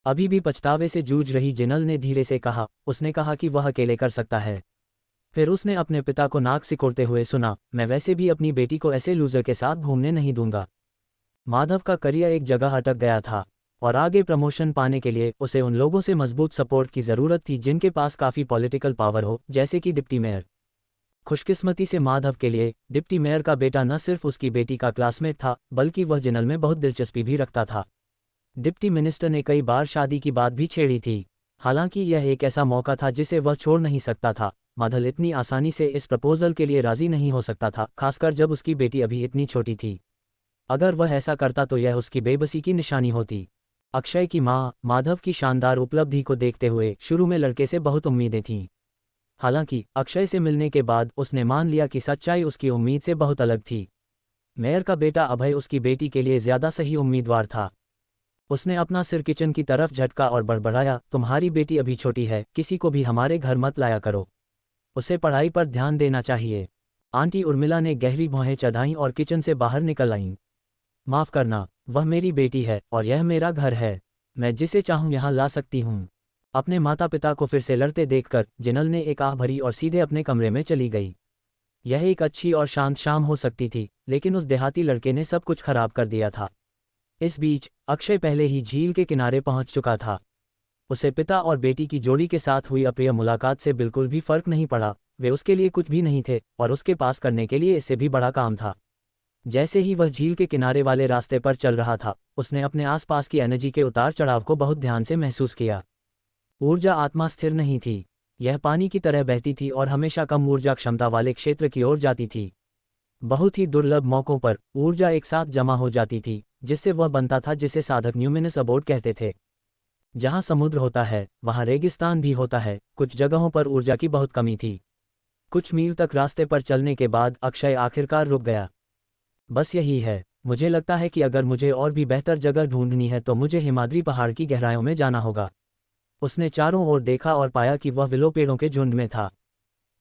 अभी भी पछतावे से जूझ रही जिनल ने धीरे से कहा, उसने कहा कि वह अकेले कर सकता है। फिर उसने अपने पिता को नाक सिकोड़ते हुए सुना, मैं वैसे भी अपनी बेटी को ऐसे लूजर के साथ घूमने नहीं दूंगा। माधव का करियर एक जगह अटक गया था और आगे प्रमोशन पाने के लिए उसे उन लोगों से मजबूत सपोर्ट की ज़रूरत थी जिनके पास काफ़ी पॉलिटिकल पावर हो, जैसे कि डिप्टी मेयर। खुशकिस्मती से माधव के लिए डिप्टी मेयर का बेटा न सिर्फ उसकी बेटी का क्लासमेट था, बल्कि वह जिनल में बहुत दिलचस्पी भी रखता था। डिप्टी मिनिस्टर ने कई बार शादी की बात भी छेड़ी थी। हालांकि यह एक ऐसा मौका था जिसे वह छोड़ नहीं सकता था। माधव इतनी आसानी से इस प्रपोजल के लिए राजी नहीं हो सकता था, खासकर जब उसकी बेटी अभी इतनी छोटी थी। अगर वह ऐसा करता तो यह उसकी बेबसी की निशानी होती। अक्षय की माँ माधव की शानदार उपलब्धि को देखते हुए शुरू में लड़के से बहुत उम्मीदें थीं। हालांकि अक्षय से मिलने के बाद उसने मान लिया कि सच्चाई उसकी उम्मीद से बहुत अलग थी। मेयर का बेटा अभय उसकी बेटी के लिए ज़्यादा सही उम्मीदवार था। उसने अपना सिर किचन की तरफ झटका और बड़बड़ाया, तुम्हारी बेटी अभी छोटी है, किसी को भी हमारे घर मत लाया करो। उसे पढ़ाई पर ध्यान देना चाहिए। आंटी उर्मिला ने गहरी भौहें चढ़ाईं और किचन से बाहर निकल आईं। माफ़ करना, वह मेरी बेटी है और यह मेरा घर है। मैं जिसे चाहूँ यहाँ ला सकती हूँ। अपने माता पिता को फिर से लड़ते देखकर जिनल ने एक आह भरी और सीधे अपने कमरे में चली गई। यह एक अच्छी और शांत शाम हो सकती थी, लेकिन उस देहाती लड़के ने सब कुछ खराब कर दिया था। इस बीच अक्षय पहले ही झील के किनारे पहुंच चुका था। उसे पिता और बेटी की जोड़ी के साथ हुई अप्रिय मुलाकात से बिल्कुल भी फर्क नहीं पड़ा। वे उसके लिए कुछ भी नहीं थे और उसके पास करने के लिए इससे भी बड़ा काम था। जैसे ही वह झील के किनारे वाले रास्ते पर चल रहा था, उसने अपने आसपास की एनर्जी के उतार चढ़ाव को बहुत ध्यान से महसूस किया। ऊर्जा आत्मा स्थिर नहीं थी। यह पानी की तरह बहती थी और हमेशा कम ऊर्जा क्षमता वाले क्षेत्र की ओर जाती थी। बहुत ही दुर्लभ मौकों पर ऊर्जा एक साथ जमा हो जाती थी, जिससे वह बनता था जिसे साधक न्यूमिनस अबोर्ड कहते थे। जहां समुद्र होता है वहां रेगिस्तान भी होता है। कुछ जगहों पर ऊर्जा की बहुत कमी थी। कुछ मील तक रास्ते पर चलने के बाद अक्षय आखिरकार रुक गया। बस यही है, मुझे लगता है कि अगर मुझे और भी बेहतर जगह ढूंढनी है तो मुझे हिमाद्री पहाड़ की गहराइयों में जाना होगा। उसने चारों ओर देखा और पाया कि वह विलो पेड़ों के झुंड में था।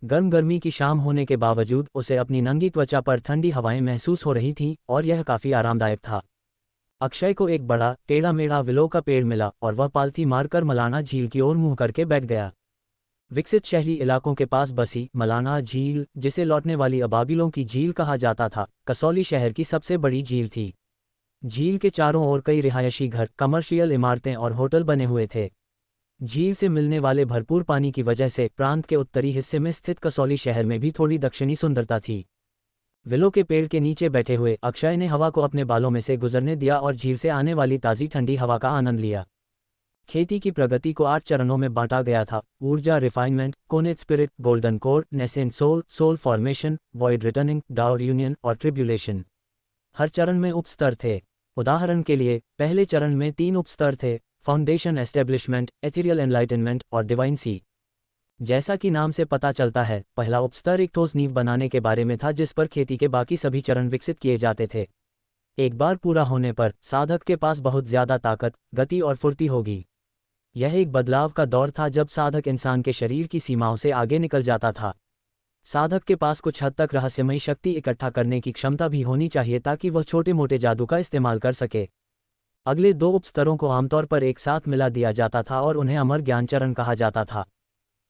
गर्मी की शाम होने के बावजूद उसे अपनी नंगी त्वचा पर ठंडी हवाएं महसूस हो रही थीं और यह काफी आरामदायक था। अक्षय को एक बड़ा टेढ़ा मेढ़ा विलो का पेड़ मिला और वह पालथी मारकर मलाना झील की ओर मुंह करके बैठ गया। विकसित शहरी इलाकों के पास बसी मलाना झील, जिसे लौटने वाली अबाबिलों की झील कहा जाता था, कसौली शहर की सबसे बड़ी झील थी। झील के चारों ओर कई रिहायशी घर, कमर्शियल इमारतें और होटल बने हुए थे। झील से मिलने वाले भरपूर पानी की वजह से प्रांत के उत्तरी हिस्से में स्थित कसौली शहर में भी थोड़ी दक्षिणी सुंदरता थी। विलो के पेड़ के नीचे बैठे हुए अक्षय ने हवा को अपने बालों में से गुजरने दिया और झील से आने वाली ताज़ी ठंडी हवा का आनंद लिया। खेती की प्रगति को 8 चरणों में बांटा गया था: ऊर्जा, refinement, connate spirit, golden core, nascent soul, soul formation, void returning, dower union और ट्रिब्यूलेशन। हर चरण में उपस्तर थे। उदाहरण के लिए, पहले चरण में 3 उपस्तर थे: फाउंडेशन एस्टेब्लिशमेंट, एथेरियल एनलाइटनमेंट और डिवाइन सी। जैसा कि नाम से पता चलता है, पहला उपस्तर एक ठोस नींव बनाने के बारे में था जिस पर खेती के बाकी सभी चरण विकसित किए जाते थे। एक बार पूरा होने पर साधक के पास बहुत ज्यादा ताकत, गति और फुर्ती होगी। यह एक बदलाव का दौर था जब साधक इंसान के शरीर की सीमाओं से आगे निकल जाता था। साधक के पास कुछ हद तक रहस्यमयी शक्ति इकट्ठा करने की क्षमता भी होनी चाहिए ताकि वह छोटे मोटे जादू का इस्तेमाल कर सके। अगले 2 उपस्तरों को आमतौर पर एक साथ मिला दिया जाता था और उन्हें अमर ज्ञान चरण कहा जाता था।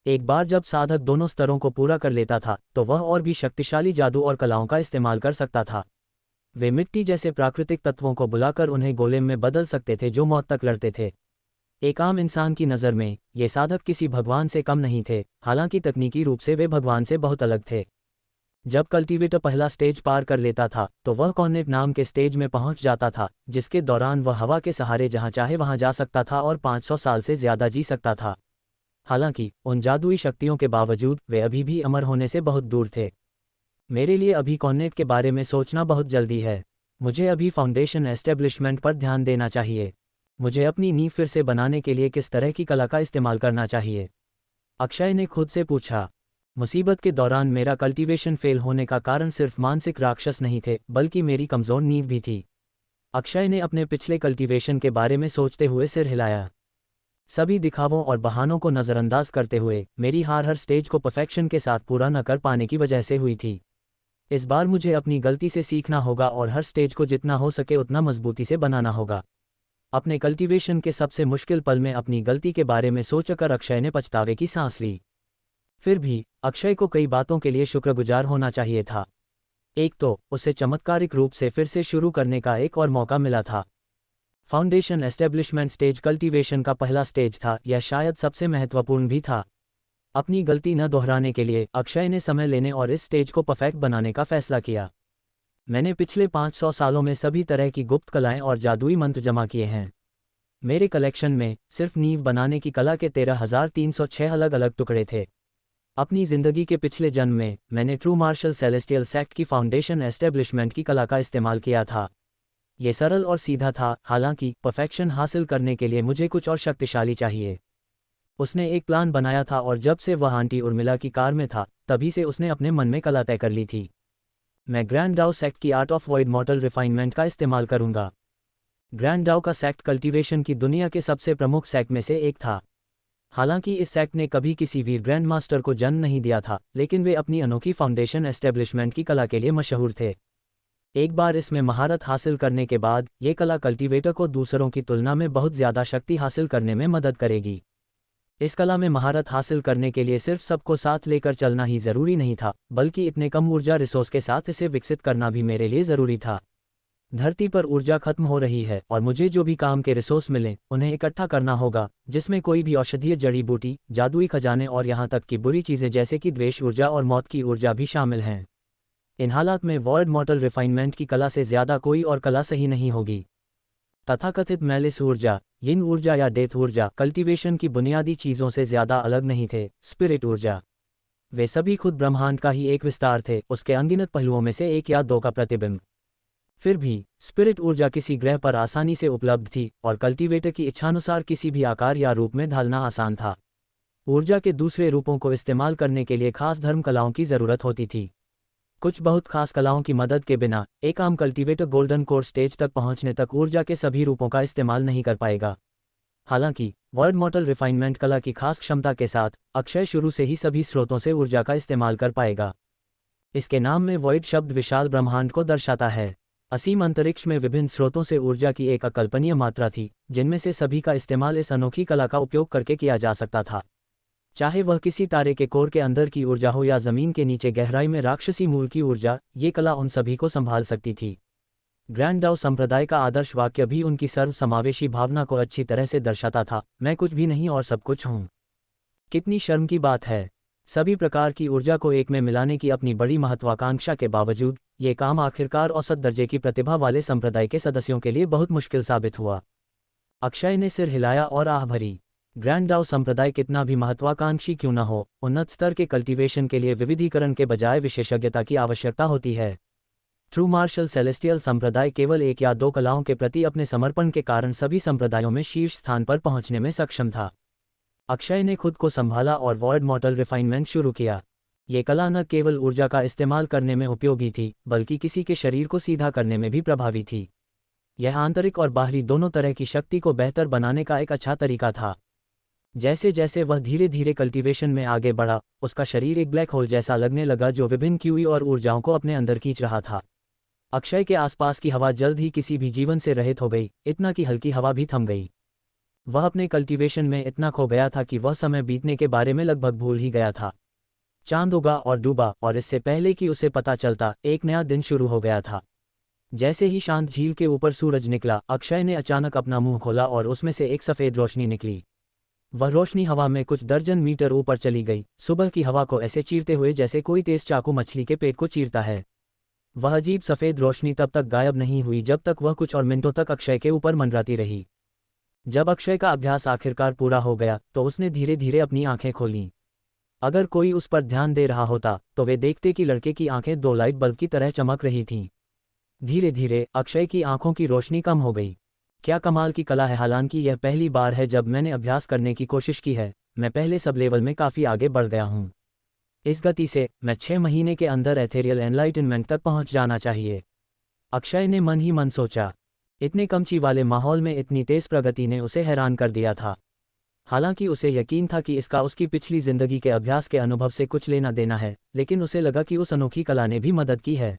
एक बार जब साधक दोनों स्तरों को पूरा कर लेता था तो वह और भी शक्तिशाली जादू और कलाओं का इस्तेमाल कर सकता था। वे मिट्टी जैसे प्राकृतिक तत्वों को बुलाकर उन्हें गोलेम में बदल सकते थे जो मौत तक लड़ते थे। एक आम इंसान की नज़र में ये साधक किसी भगवान से कम नहीं थे, हालांकि तकनीकी रूप से वे भगवान से बहुत अलग थे। जब कल्टीवेटर पहला स्टेज पार कर लेता था तो वह कॉर्नेट नाम के स्टेज में पहुंच जाता था, जिसके दौरान वह हवा के सहारे जहां चाहे वहां जा सकता था और 500 साल से ज्यादा जी सकता था। हालांकि उन जादुई शक्तियों के बावजूद वे अभी भी अमर होने से बहुत दूर थे। मेरे लिए अभी कॉर्नेट के बारे में सोचना बहुत जल्दी है। मुझे अभी फाउंडेशन एस्टेब्लिशमेंट पर ध्यान देना चाहिए। मुझे अपनी नींव फिर से बनाने के लिए किस तरह की कला का इस्तेमाल करना चाहिए? अक्षय ने खुद से पूछा। मुसीबत के दौरान मेरा कल्टीवेशन फेल होने का कारण सिर्फ मानसिक राक्षस नहीं थे, बल्कि मेरी कमज़ोर नींव भी थी। अक्षय ने अपने पिछले कल्टीवेशन के बारे में सोचते हुए सिर हिलाया। सभी दिखावों और बहानों को नज़रअंदाज करते हुए मेरी हार हर स्टेज को परफेक्शन के साथ पूरा न कर पाने की वजह से हुई थी। इस बार मुझे अपनी गलती से सीखना होगा और हर स्टेज को जितना हो सके उतना मजबूती से बनाना होगा। अपने कल्टीवेशन के सबसे मुश्किल पल में अपनी गलती के बारे में सोचकर अक्षय ने पछतावे की सांस ली। फिर भी अक्षय को कई बातों के लिए शुक्रगुजार होना चाहिए था। एक तो उसे चमत्कारिक रूप से फिर से शुरू करने का एक और मौका मिला था। फाउंडेशन एस्टेब्लिशमेंट स्टेज कल्टीवेशन का पहला स्टेज था, यह शायद सबसे महत्वपूर्ण भी था। अपनी गलती न दोहराने के लिए अक्षय ने समय लेने और इस स्टेज को परफेक्ट बनाने का फैसला किया। मैंने पिछले 500 सालों में सभी तरह की गुप्त कलाएं और जादुई मंत्र जमा किए हैं। मेरे कलेक्शन में सिर्फ नींव बनाने की कला के 13,306 अलग अलग टुकड़े थे। अपनी जिंदगी के पिछले जन्म में मैंने ट्रू मार्शल सेलेस्टियल सेक्ट की फाउंडेशन एस्टेब्लिशमेंट की कला का इस्तेमाल किया था। ये सरल और सीधा था, हालांकि परफेक्शन हासिल करने के लिए मुझे कुछ और शक्तिशाली चाहिए। उसने एक प्लान बनाया था और जब से वह आंटी उर्मिला की कार में था तभी से उसने अपने मन में कला तय कर ली थी। मैं ग्रैंड डाउ सेक्ट की art of void model refinement का इस्तेमाल करूंगा। ग्रैंड डाउ का सेक्ट कल्टीवेशन की दुनिया के सबसे प्रमुख सेक्ट में से एक था। हालांकि इस सेक्ट ने कभी किसी वीर ग्रैंड मास्टर को जन्म नहीं दिया था, लेकिन वे अपनी अनोखी फाउंडेशन एस्टेब्लिशमेंट की कला के लिए मशहूर थे। एक बार इसमें महारत हासिल करने के बाद ये कला कल्टीवेटर को दूसरों की तुलना में बहुत ज़्यादा शक्ति हासिल करने में मदद करेगी। इस कला में महारत हासिल करने के लिए सिर्फ सबको साथ लेकर चलना ही जरूरी नहीं था, बल्कि इतने कम ऊर्जा रिसोर्स के साथ इसे विकसित करना भी मेरे लिए जरूरी था। धरती पर ऊर्जा खत्म हो रही है और मुझे जो भी काम के रिसोर्स मिले उन्हें इकट्ठा करना होगा, जिसमें कोई भी औषधीय जड़ी बूटी, जादुई खजाने और यहाँ तक कि बुरी चीज़ें जैसे कि द्वेष ऊर्जा और मौत की ऊर्जा भी शामिल हैं। इन हालात में वॉइड मॉर्टल रिफाइनमेंट की कला से ज़्यादा कोई और कला सही नहीं होगी। तथाकथित मैलिस ऊर्जा, यिन ऊर्जा या डेथ ऊर्जा कल्टीवेशन की बुनियादी चीज़ों से ज़्यादा अलग नहीं थे। स्पिरिट ऊर्जा, वे सभी खुद ब्रह्मांड का ही एक विस्तार थे, उसके अनगिनत पहलुओं में से एक या दो का प्रतिबिंब। फिर भी स्पिरिट ऊर्जा किसी ग्रह पर आसानी से उपलब्ध थी और कल्टीवेटर की इच्छानुसार किसी भी आकार या रूप में ढालना आसान था। ऊर्जा के दूसरे रूपों को इस्तेमाल करने के लिए खास धर्म कलाओं की ज़रूरत होती थी। कुछ बहुत खास कलाओं की मदद के बिना एक आम कल्टीवेटर गोल्डन कोर स्टेज तक पहुंचने तक ऊर्जा के सभी रूपों का इस्तेमाल नहीं कर पाएगा। हालांकि वॉइड मॉर्टल रिफाइनमेंट कला की खास क्षमता के साथ अक्षय शुरू से ही सभी स्रोतों से ऊर्जा का इस्तेमाल कर पाएगा। इसके नाम में वॉइड शब्द विशाल ब्रह्मांड को दर्शाता है। असीम अंतरिक्ष में विभिन्न स्रोतों से ऊर्जा की एक अकल्पनीय मात्रा थी, जिनमें से सभी का इस्तेमाल इस अनोखी कला का उपयोग करके किया जा सकता था। चाहे वह किसी तारे के कोर के अंदर की ऊर्जा हो या जमीन के नीचे गहराई में राक्षसी मूल की ऊर्जा, ये कला उन सभी को संभाल सकती थी। ग्रैंड दाओ संप्रदाय का आदर्श वाक्य भी उनकी सर्व समावेशी भावना को अच्छी तरह से दर्शाता था, मैं कुछ भी नहीं और सब कुछ हूँ। कितनी शर्म की बात है। सभी प्रकार की ऊर्जा को एक में मिलाने की अपनी बड़ी महत्वाकांक्षा के बावजूद ये काम आखिरकार औसत दर्जे की प्रतिभा वाले संप्रदाय के सदस्यों के लिए बहुत मुश्किल साबित हुआ। अक्षय ने सिर हिलाया और आह भरी। ग्रैंड दाओ संप्रदाय कितना भी महत्वाकांक्षी क्यों न हो, उन्नत स्तर के कल्टीवेशन के लिए विविधीकरण के बजाय विशेषज्ञता की आवश्यकता होती है। ट्रू मार्शल सेलेस्टियल संप्रदाय केवल एक या दो कलाओं के प्रति अपने समर्पण के कारण सभी संप्रदायों में शीर्ष स्थान पर पहुंचने में सक्षम था। अक्षय ने खुद को संभाला और वॉइड मॉर्टल रिफाइनमेंट शुरू किया। ये कला न केवल ऊर्जा का इस्तेमाल करने में उपयोगी थी, बल्कि किसी के शरीर को सीधा करने में भी प्रभावी थी। यह आंतरिक और बाहरी दोनों तरह की शक्ति को बेहतर बनाने का एक अच्छा तरीका था। जैसे जैसे वह धीरे धीरे कल्टीवेशन में आगे बढ़ा, उसका शरीर एक ब्लैक होल जैसा लगने लगा जो विभिन्न क्यूई और ऊर्जाओं को अपने अंदर खींच रहा था। अक्षय के आसपास की हवा जल्द ही किसी भी जीवन से रहित हो गई, इतना कि हल्की हवा भी थम गई। वह अपने कल्टीवेशन में इतना खो गया था कि वह समय बीतने के बारे में लगभग भूल ही गया था। चांद उगा और डूबा और इससे पहले कि उसे पता चलता एक नया दिन शुरू हो गया था। जैसे ही शांत झील के ऊपर सूरज निकला, अक्षय ने अचानक अपना मुंह खोला और उसमें से एक सफ़ेद रोशनी निकली। वह रोशनी हवा में कुछ दर्जन मीटर ऊपर चली गई, सुबह की हवा को ऐसे चीरते हुए जैसे कोई तेज चाकू मछली के पेट को चीरता है। वह अजीब सफ़ेद रोशनी तब तक गायब नहीं हुई जब तक वह कुछ और मिनटों तक अक्षय के ऊपर मंडराती रही। जब अक्षय का अभ्यास आखिरकार पूरा हो गया तो उसने धीरे धीरे अपनी आंखें खोलीं। अगर कोई उस पर ध्यान दे रहा होता तो वे देखते कि लड़के की आंखें दो लाइट बल्ब की तरह चमक रही थीं। धीरे धीरे अक्षय की आंखों की रोशनी कम हो गई। क्या कमाल की कला है। हालांकि यह पहली बार है जब मैंने अभ्यास करने की कोशिश की है, मैं पहले सब लेवल में काफ़ी आगे बढ़ गया हूँ। इस गति से मैं 6 महीने के अंदर एथेरियल एनलाइटनमेंट तक पहुँच जाना चाहिए। अक्षय ने मन ही मन सोचा। इतने कमची वाले माहौल में इतनी तेज़ प्रगति ने उसे हैरान कर दिया था। हालांकि उसे यकीन था कि इसका उसकी पिछली जिंदगी के अभ्यास के अनुभव से कुछ लेना देना है, लेकिन उसे लगा कि उस अनोखी कला ने भी मदद की है।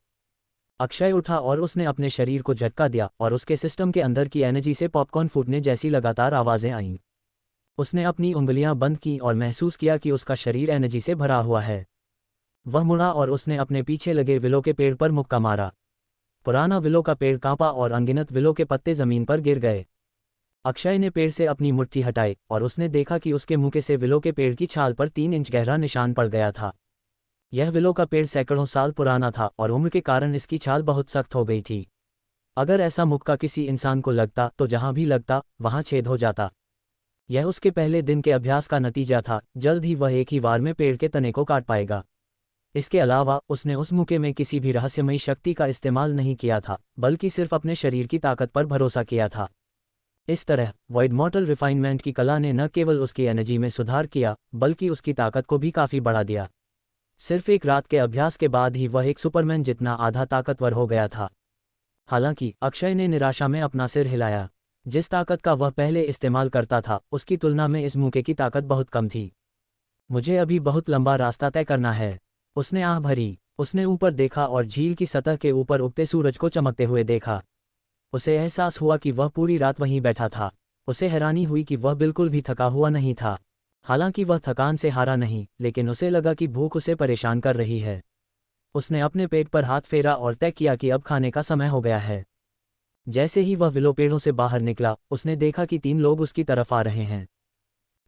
अक्षय उठा और उसने अपने शरीर को झटका दिया और उसके सिस्टम के अंदर की एनर्जी से पॉपकॉर्न फूटने जैसी लगातार आवाज़ें आईं। उसने अपनी उंगलियां बंद की और महसूस किया कि उसका शरीर एनर्जी से भरा हुआ है। वह मुड़ा और उसने अपने पीछे लगे विलो के पेड़ पर मुक्का मारा। पुराना विलो का पेड़ कांपा और अनगिनत विलो के पत्ते जमीन पर गिर गए। अक्षय ने पेड़ से अपनी मुट्ठी हटाई और उसने देखा कि उसके मुके से विलो के पेड़ की छाल पर 3 इंच गहरा निशान पड़ गया था। यह विलो का पेड़ सैकड़ों साल पुराना था और उम्र के कारण इसकी छाल बहुत सख्त हो गई थी। अगर ऐसा मुक्का किसी इंसान को लगता तो जहां भी लगता वहां छेद हो जाता। यह उसके पहले दिन के अभ्यास का नतीजा था। जल्द ही वह एक ही वार में पेड़ के तने को काट पाएगा। इसके अलावा उसने उस मुक्के में किसी भी रहस्यमयी शक्ति का इस्तेमाल नहीं किया था, बल्कि सिर्फ अपने शरीर की ताकत पर भरोसा किया था। इस तरह वॉइड मॉर्टल रिफाइनमेंट की कला ने न केवल उसकी एनर्जी में सुधार किया, बल्कि उसकी ताकत को भी काफ़ी बढ़ा दिया। सिर्फ एक रात के अभ्यास के बाद ही वह एक सुपरमैन जितना आधा ताकतवर हो गया था। हालांकि अक्षय ने निराशा में अपना सिर हिलाया। जिस ताकत का वह पहले इस्तेमाल करता था उसकी तुलना में इस मुक्के की ताकत बहुत कम थी। मुझे अभी बहुत लंबा रास्ता तय करना है। उसने आह भरी। उसने ऊपर देखा और झील की सतह के ऊपर उगते सूरज को चमकते हुए देखा। उसे एहसास हुआ कि वह पूरी रात वहीं बैठा था। उसे हैरानी हुई कि वह बिल्कुल भी थका हुआ नहीं था। हालांकि वह थकान से हारा नहीं, लेकिन उसे लगा कि भूख उसे परेशान कर रही है। उसने अपने पेट पर हाथ फेरा और तय किया कि अब खाने का समय हो गया है। जैसे ही वह विलो पेड़ों से बाहर निकला, उसने देखा कि 3 लोग उसकी तरफ आ रहे हैं।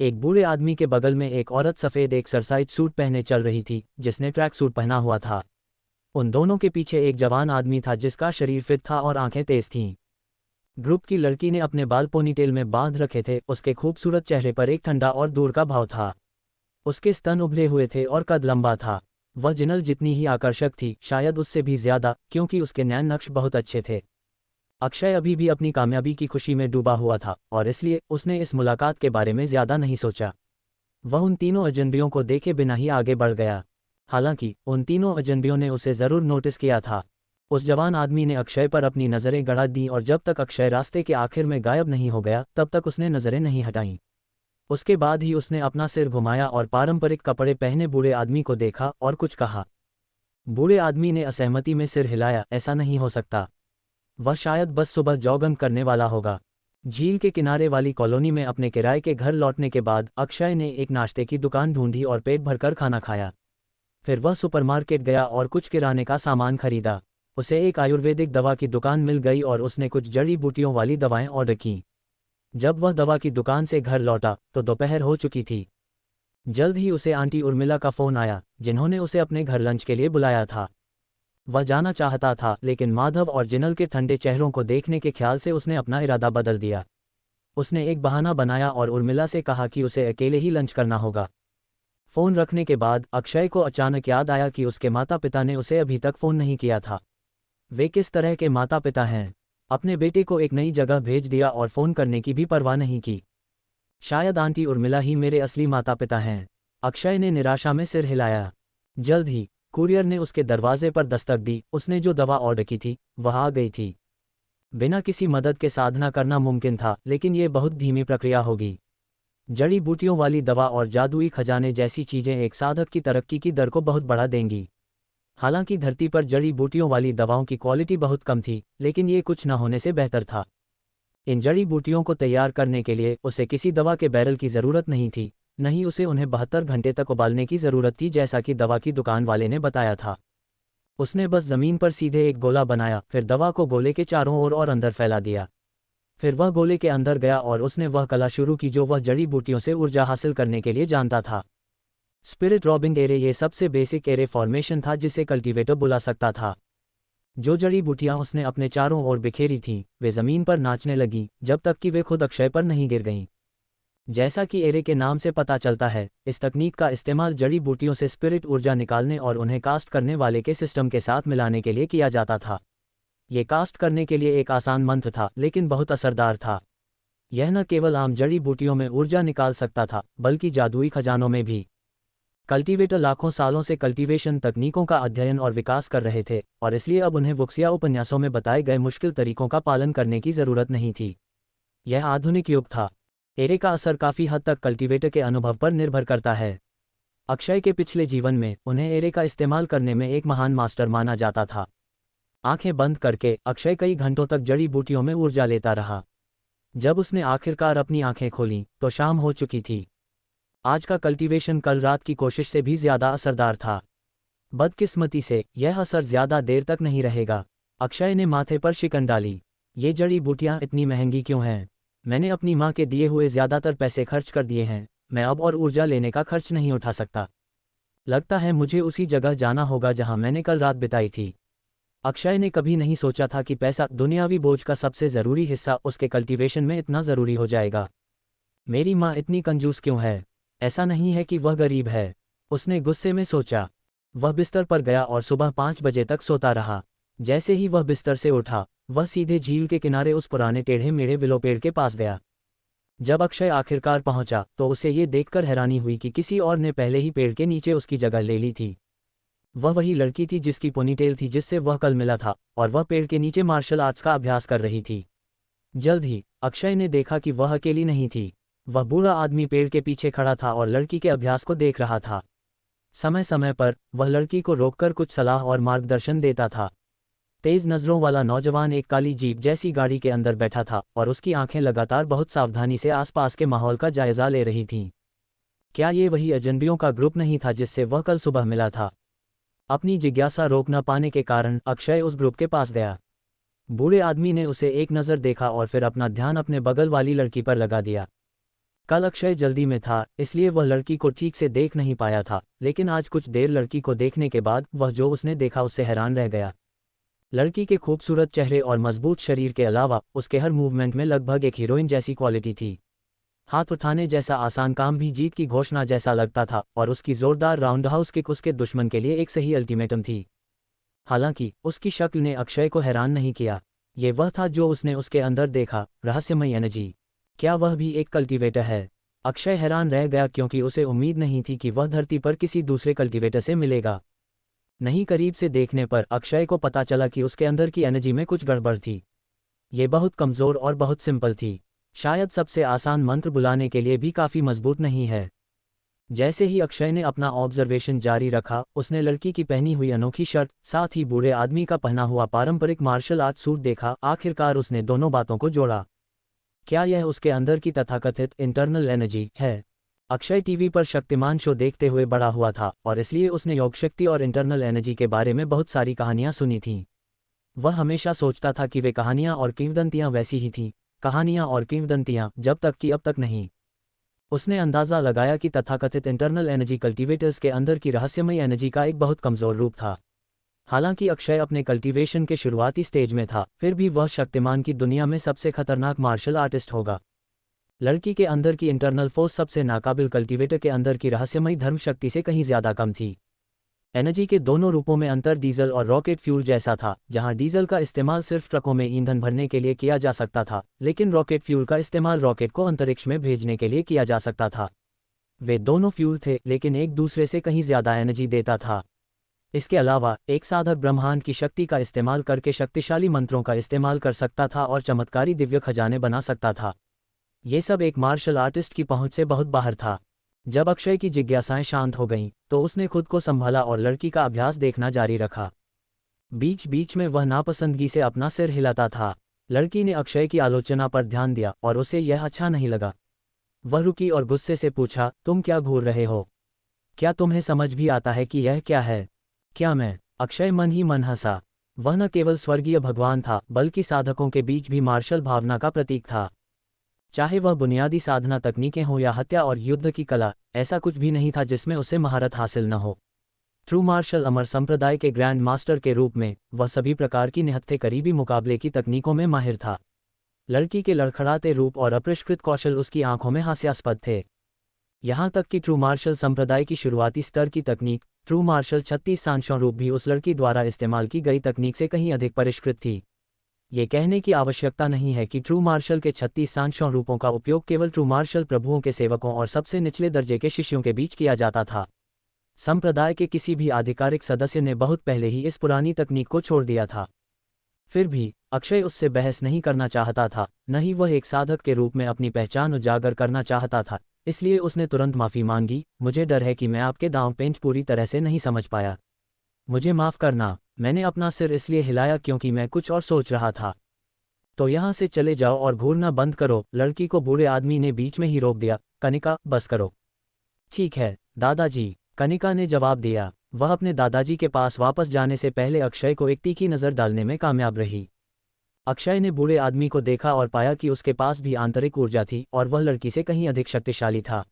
एक बूढ़े आदमी के बगल में एक औरत सफ़ेद एक्सरसाइज सूट पहने चल रही थी, जिसने ट्रैक सूट पहना हुआ था। उन दोनों के पीछे एक जवान आदमी था जिसका शरीर फिट था और आंखें तेज थीं। ग्रुप की लड़की ने अपने बाल पोनीटेल में बांध रखे थे, उसके खूबसूरत चेहरे पर एक ठंडा और दूर का भाव था। उसके स्तन उभरे हुए थे और कद लंबा था। वह जिनल जितनी ही आकर्षक थी, शायद उससे भी ज्यादा, क्योंकि उसके नैन नक्श बहुत अच्छे थे। अक्षय अभी भी अपनी कामयाबी की खुशी में डूबा हुआ था और इसलिए उसने इस मुलाकात के बारे में ज्यादा नहीं सोचा। वह उन तीनों अजनबियों को देखे बिना ही आगे बढ़ गया। हालांकि उन तीनों अजनबियों ने उसे जरूर नोटिस किया था। उस जवान आदमी ने अक्षय पर अपनी नज़रें गड़ा दी और जब तक अक्षय रास्ते के आखिर में गायब नहीं हो गया तब तक उसने नज़रें नहीं हटाईं। उसके बाद ही उसने अपना सिर घुमाया और पारंपरिक कपड़े पहने बूढ़े आदमी को देखा और कुछ कहा। बूढ़े आदमी ने असहमति में सिर हिलाया, ऐसा नहीं हो सकता। वह शायद बस सुबह जॉगिंग करने वाला होगा। झील के किनारे वाली कॉलोनी में अपने किराए के घर लौटने के बाद अक्षय ने एक नाश्ते की दुकान ढूंढी और पेट भरकर खाना खाया। फिर वह सुपरमार्केट गया और कुछ किराने का सामान खरीदा। उसे एक आयुर्वेदिक दवा की दुकान मिल गई और उसने कुछ जड़ी बूटियों वाली दवाएं ऑर्डर की। जब वह दवा की दुकान से घर लौटा तो दोपहर हो चुकी थी। जल्द ही उसे आंटी उर्मिला का फ़ोन आया, जिन्होंने उसे अपने घर लंच के लिए बुलाया था। वह जाना चाहता था, लेकिन माधव और जिनल के ठंडे चेहरों को देखने के ख्याल से उसने अपना इरादा बदल दिया। उसने एक बहाना बनाया और उर्मिला से कहा कि उसे अकेले ही लंच करना होगा। फ़ोन रखने के बाद अक्षय को अचानक याद आया कि उसके माता पिता ने उसे अभी तक फ़ोन नहीं किया था। वे किस तरह के माता पिता हैं? अपने बेटे को एक नई जगह भेज दिया और फ़ोन करने की भी परवाह नहीं की। शायद आंटी उर्मिला ही मेरे असली माता पिता हैं। अक्षय ने निराशा में सिर हिलाया। जल्द ही कुरियर ने उसके दरवाजे पर दस्तक दी। उसने जो दवा ऑर्डर की थी वह आ गई थी। बिना किसी मदद के साधना करना मुमकिन था, लेकिन ये बहुत धीमी प्रक्रिया होगी। जड़ी बूटियों वाली दवा और जादुई खजाने जैसी चीज़ें एक साधक की तरक्की की दर को बहुत बढ़ा देंगी। हालांकि धरती पर जड़ी बूटियों वाली दवाओं की क्वालिटी बहुत कम थी, लेकिन ये कुछ न होने से बेहतर था। इन जड़ी बूटियों को तैयार करने के लिए उसे किसी दवा के बैरल की ज़रूरत नहीं थी, नहीं उसे उन्हें 72 घंटे तक उबालने की ज़रूरत थी, जैसा कि दवा की दुकान वाले ने बताया था। उसने बस ज़मीन पर सीधे एक गोला बनाया, फिर दवा को गोले के चारों ओर और अंदर फैला दिया। फिर वह गोले के अंदर गया और उसने वह कला शुरू की जो वह जड़ी बूटियों से ऊर्जा हासिल करने के लिए जानता था। स्पिरिट रॉबिंग एरे ये सबसे बेसिक एरे फॉर्मेशन था जिसे कल्टीवेटर बुला सकता था। जो जड़ी बूटियां उसने अपने चारों ओर बिखेरी थीं, वे ज़मीन पर नाचने लगीं, जब तक कि वे खुद अक्षय पर नहीं गिर गईं। जैसा कि एरे के नाम से पता चलता है, इस तकनीक का इस्तेमाल जड़ी बूटियों से स्पिरिट ऊर्जा निकालने और उन्हें कास्ट करने वाले के सिस्टम के साथ मिलाने के लिए किया जाता था। ये कास्ट करने के लिए एक आसान मंत्र था, लेकिन बहुत असरदार था। यह न केवल आम जड़ी बूटियों में ऊर्जा निकाल सकता था, बल्कि जादुई खजानों में भी। कल्टीवेटर लाखों सालों से कल्टीवेशन तकनीकों का अध्ययन और विकास कर रहे थे, और इसलिए अब उन्हें वुक्सिया उपन्यासों में बताए गए मुश्किल तरीकों का पालन करने की ज़रूरत नहीं थी। यह आधुनिक युग था। एरे का असर काफ़ी हद तक कल्टीवेटर के अनुभव पर निर्भर करता है। अक्षय के पिछले जीवन में उन्हें एरे का इस्तेमाल करने में एक महान मास्टर माना जाता था। आंखें बंद करके अक्षय कई घंटों तक जड़ी बूटियों में ऊर्जा लेता रहा। जब उसने आखिरकार अपनी आंखें खोलीं तो शाम हो चुकी थी। आज का कल्टीवेशन कल रात की कोशिश से भी ज़्यादा असरदार था। बदकिस्मती से यह असर ज़्यादा देर तक नहीं रहेगा। अक्षय ने माथे पर शिकन डाली। ये जड़ी बूटियाँ इतनी महंगी क्यों हैं? मैंने अपनी माँ के दिए हुए ज़्यादातर पैसे खर्च कर दिए हैं। मैं अब और ऊर्जा लेने का खर्च नहीं उठा सकता। लगता है मुझे उसी जगह जाना होगा जहाँ मैंने कल रात बिताई थी। अक्षय ने कभी नहीं सोचा था कि पैसा, दुनियावी बोझ का सबसे ज़रूरी हिस्सा, उसके कल्टीवेशन में इतना ज़रूरी हो जाएगा। मेरी माँ इतनी कंजूस क्यों है? ऐसा नहीं है कि वह गरीब है, उसने गुस्से में सोचा। वह बिस्तर पर गया और सुबह 5 बजे तक सोता रहा। जैसे ही वह बिस्तर से उठा, वह सीधे झील के किनारे उस पुराने टेढ़े मेढ़े विलो पेड़ के पास गया। जब अक्षय आखिरकार पहुंचा तो उसे ये देखकर हैरानी हुई कि किसी और ने पहले ही पेड़ के नीचे उसकी जगह ले ली थी। वह वही लड़की थी जिसकी पोनीटेल थी, जिससे वह कल मिला था, और वह पेड़ के नीचे मार्शल आर्ट्स का अभ्यास कर रही थी। जल्द ही अक्षय ने देखा कि वह अकेली नहीं थी। वह बूढ़ा आदमी पेड़ के पीछे खड़ा था और लड़की के अभ्यास को देख रहा था। समय समय पर वह लड़की को रोककर कुछ सलाह और मार्गदर्शन देता था। तेज नज़रों वाला नौजवान एक काली जीप जैसी गाड़ी के अंदर बैठा था और उसकी आंखें लगातार बहुत सावधानी से आसपास के माहौल का जायजा ले रही थीं। क्या ये वही अजनबियों का ग्रुप नहीं था जिससे वह कल सुबह मिला था? अपनी जिज्ञासा रोक न पाने के कारण अक्षय उस ग्रुप के पास गया। बूढ़े आदमी ने उसे एक नज़र देखा और फिर अपना ध्यान अपने बगल वाली लड़की पर लगा दिया। कल अक्षय जल्दी में था, इसलिए वह लड़की को ठीक से देख नहीं पाया था, लेकिन आज कुछ देर लड़की को देखने के बाद वह जो उसने देखा उससे हैरान रह गया। लड़की के खूबसूरत चेहरे और मजबूत शरीर के अलावा उसके हर मूवमेंट में लगभग एक हीरोइन जैसी क्वालिटी थी। हाथ उठाने जैसा आसान काम भी जीत की घोषणा जैसा लगता था, और उसकी जोरदार राउंडहाउस किक उसके दुश्मन के लिए एक सही अल्टीमेटम थी। हालांकि उसकी शक्ल ने अक्षय को हैरान नहीं किया। ये वह था जो उसने उसके अंदर देखा, रहस्यमयी एनर्जी। क्या वह भी एक कल्टीवेटर है? अक्षय हैरान रह गया क्योंकि उसे उम्मीद नहीं थी कि वह धरती पर किसी दूसरे कल्टीवेटर से मिलेगा। नहीं, करीब से देखने पर अक्षय को पता चला कि उसके अंदर की एनर्जी में कुछ गड़बड़ थी। ये बहुत कमज़ोर और बहुत सिंपल थी। शायद सबसे आसान मंत्र बुलाने के लिए भी काफ़ी मजबूत नहीं है। जैसे ही अक्षय ने अपना ऑब्जर्वेशन जारी रखा, उसने लड़की की पहनी हुई अनोखी शर्ट, साथ ही बूढ़े आदमी का पहना हुआ पारंपरिक मार्शल आर्ट सूट देखा। आखिरकार उसने दोनों बातों को जोड़ा। क्या यह उसके अंदर की तथाकथित इंटरनल एनर्जी है? अक्षय टीवी पर शक्तिमान शो देखते हुए बड़ा हुआ था, और इसलिए उसने योग शक्ति और इंटरनल एनर्जी के बारे में बहुत सारी कहानियां सुनी थीं। वह हमेशा सोचता था कि वे कहानियां और किंवदंतियां वैसी ही थीं, कहानियां और किंवदंतियां, जब तक कि अब तक नहीं। उसने अंदाज़ा लगाया कि तथाकथित इंटरनल एनर्जी कल्टीवेटर्स के अंदर की रहस्यमयी एनर्जी का एक बहुत कमज़ोर रूप था। हालांकि अक्षय अपने कल्टीवेशन के शुरुआती स्टेज में था, फिर भी वह शक्तिमान की दुनिया में सबसे खतरनाक मार्शल आर्टिस्ट होगा। लड़की के अंदर की इंटरनल फोर्स सबसे नाकाबिल कल्टीवेटर के अंदर की रहस्यमयी धर्म शक्ति से कहीं ज़्यादा कम थी। एनर्जी के दोनों रूपों में अंतर डीजल और रॉकेट फ्यूल जैसा था, जहां डीजल का इस्तेमाल सिर्फ ट्रकों में ईंधन भरने के लिए किया जा सकता था, लेकिन रॉकेट फ्यूल का इस्तेमाल रॉकेट को अंतरिक्ष में भेजने के लिए किया जा सकता था। वे दोनों फ्यूल थे, लेकिन एक दूसरे से कहीं ज़्यादा एनर्जी देता था। इसके अलावा एक साधक ब्रह्मांड की शक्ति का इस्तेमाल करके शक्तिशाली मंत्रों का इस्तेमाल कर सकता था और चमत्कारी दिव्य खजाने बना सकता था। ये सब एक मार्शल आर्टिस्ट की पहुंच से बहुत बाहर था। जब अक्षय की जिज्ञासाएं शांत हो गईं, तो उसने खुद को संभाला और लड़की का अभ्यास देखना जारी रखा। बीच बीच में वह नापसंदगी से अपना सिर हिलाता था। लड़की ने अक्षय की आलोचना पर ध्यान दिया और उसे यह अच्छा नहीं लगा। वह रुकी और गुस्से से पूछा, तुम क्या घूर रहे हो? क्या तुम्हें समझ भी आता है कि यह क्या है? क्या मैं? अक्षय मन ही मन हंसा। वह न केवल स्वर्गीय भगवान था, बल्कि साधकों के बीच भी मार्शल भावना का प्रतीक था। चाहे वह बुनियादी साधना तकनीकें हों या हत्या और युद्ध की कला, ऐसा कुछ भी नहीं था जिसमें उसे महारत हासिल न हो। ट्रू मार्शल अमर संप्रदाय के ग्रैंड मास्टर के रूप में वह सभी प्रकार की निहत्थे करीबी मुकाबले की तकनीकों में माहिर था। लड़की के लड़खड़ाते रूप और अपरिष्कृत कौशल उसकी आंखों में हास्यास्पद थे। यहाँ तक कि ट्रू मार्शल संप्रदाय की शुरुआती स्तर की तकनीक, ट्रू मार्शल 36 सांशों रूप भी उस लड़की द्वारा इस्तेमाल की गई तकनीक से कहीं अधिक परिष्कृत थी। ये कहने की आवश्यकता नहीं है कि ट्रू मार्शल के 36 सांशों रूपों का उपयोग केवल ट्रू मार्शल प्रभुओं के सेवकों और सबसे निचले दर्जे के शिष्यों के बीच किया जाता था। संप्रदाय के किसी भी आधिकारिक सदस्य ने बहुत पहले ही इस पुरानी तकनीक को छोड़ दिया था। फिर भी अक्षय उससे बहस नहीं करना चाहता था, न ही वह एक साधक के रूप में अपनी पहचान उजागर करना चाहता था। इसलिए उसने तुरंत माफ़ी मांगी। मुझे डर है कि मैं आपके दांव पेंच पूरी तरह से नहीं समझ पाया। मुझे माफ़ करना। मैंने अपना सिर इसलिए हिलाया क्योंकि मैं कुछ और सोच रहा था। तो यहाँ से चले जाओ और घूरना बंद करो। लड़की को बूढ़े आदमी ने बीच में ही रोक दिया। कनिका, बस करो। ठीक है दादाजी, कनिका ने जवाब दिया। वह अपने दादाजी के पास वापस जाने से पहले अक्षय को एक तीखी नज़र डालने में कामयाब रही। अक्षय ने बूढ़े आदमी को देखा और पाया कि उसके पास भी आंतरिक ऊर्जा थी और वह लड़की से कहीं अधिक शक्तिशाली था।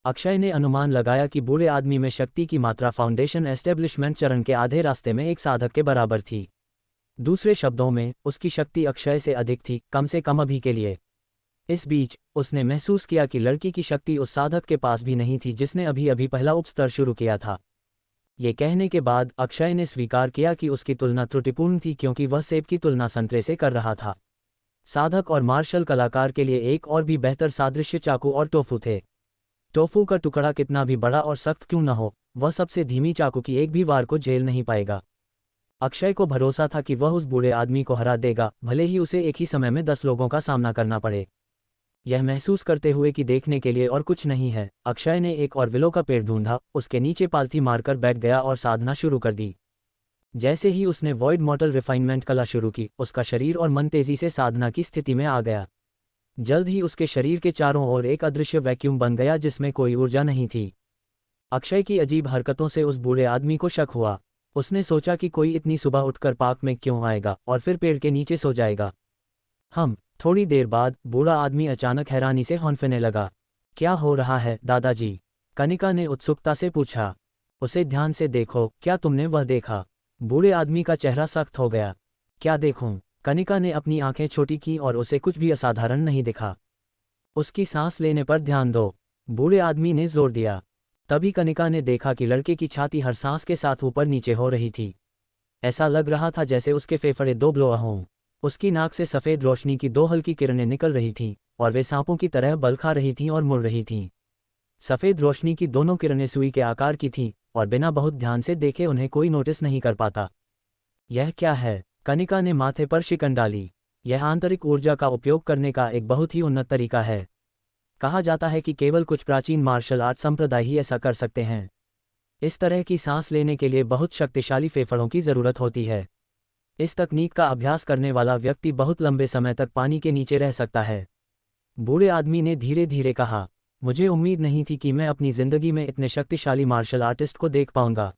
अक्षय ने अनुमान लगाया कि बूढ़े आदमी में शक्ति की मात्रा फाउंडेशन एस्टेब्लिशमेंट चरण के आधे रास्ते में एक साधक के बराबर थी। दूसरे शब्दों में, उसकी शक्ति अक्षय से अधिक थी, कम से कम अभी के लिए। इस बीच उसने महसूस किया कि लड़की की शक्ति उस साधक के पास भी नहीं थी जिसने अभी अभी पहला उपस्तर शुरू किया था। ये कहने के बाद अक्षय ने स्वीकार किया कि उसकी तुलना त्रुटिपूर्ण थी, क्योंकि वह सेब की तुलना संतरे से कर रहा था। साधक और मार्शल कलाकार के लिए एक और भी बेहतर सादृश्य चाकू और टोफू थे। टोफू का टुकड़ा कितना भी बड़ा और सख्त क्यों न हो, वह सबसे धीमी चाकू की एक भी वार को झेल नहीं पाएगा। अक्षय को भरोसा था कि वह उस बूढ़े आदमी को हरा देगा, भले ही उसे एक ही समय में 10 लोगों का सामना करना पड़े। यह महसूस करते हुए कि देखने के लिए और कुछ नहीं है, अक्षय ने एक और विलो का पेड़ ढूंढा, उसके नीचे पालथी मारकर बैठ गया और साधना शुरू कर दी। जैसे ही उसने वॉइड मॉडल रिफाइनमेंट कला शुरू की, उसका शरीर और मन तेजी से साधना की स्थिति में आ गया। जल्द ही उसके शरीर के चारों ओर एक अदृश्य वैक्यूम बन गया जिसमें कोई ऊर्जा नहीं थी। अक्षय की अजीब हरकतों से उस बूढ़े आदमी को शक हुआ। उसने सोचा कि कोई इतनी सुबह उठकर पार्क में क्यों आएगा और फिर पेड़ के नीचे सो जाएगा। थोड़ी देर बाद बूढ़ा आदमी अचानक हैरानी से हौंफने लगा। क्या हो रहा है दादाजी? कनिका ने उत्सुकता से पूछा। उसे ध्यान से देखो, क्या तुमने वह देखा? बूढ़े आदमी का चेहरा सख्त हो गया। क्या देखूं? कनिका ने अपनी आंखें छोटी की और उसे कुछ भी असाधारण नहीं दिखा। उसकी सांस लेने पर ध्यान दो, बूढ़े आदमी ने जोर दिया। तभी कनिका ने देखा कि लड़के की छाती हर सांस के साथ ऊपर नीचे हो रही थी। ऐसा लग रहा था जैसे उसके फेफड़े दो ब्लोआ हों। उसकी नाक से सफ़ेद रोशनी की दो हल्की किरणें निकल रही थीं और वे सांपों की तरह बल खा रही थीं और मुड़ रही थीं। सफ़ेद रोशनी की दोनों किरणें सुई के आकार की थीं और बिना बहुत ध्यान से देखे उन्हें कोई नोटिस नहीं कर पाता। यह क्या है? कनिका ने माथे पर शिकन डाली। यह आंतरिक ऊर्जा का उपयोग करने का एक बहुत ही उन्नत तरीका है। कहा जाता है कि केवल कुछ प्राचीन मार्शल आर्ट संप्रदाय ही ऐसा कर सकते हैं। इस तरह की सांस लेने के लिए बहुत शक्तिशाली फेफड़ों की ज़रूरत होती है। इस तकनीक का अभ्यास करने वाला व्यक्ति बहुत लंबे समय तक पानी के नीचे रह सकता है। बूढ़े आदमी ने धीरे धीरे कहा, मुझे उम्मीद नहीं थी कि मैं अपनी ज़िंदगी में इतने शक्तिशाली मार्शल आर्टिस्ट को देख पाऊंगा।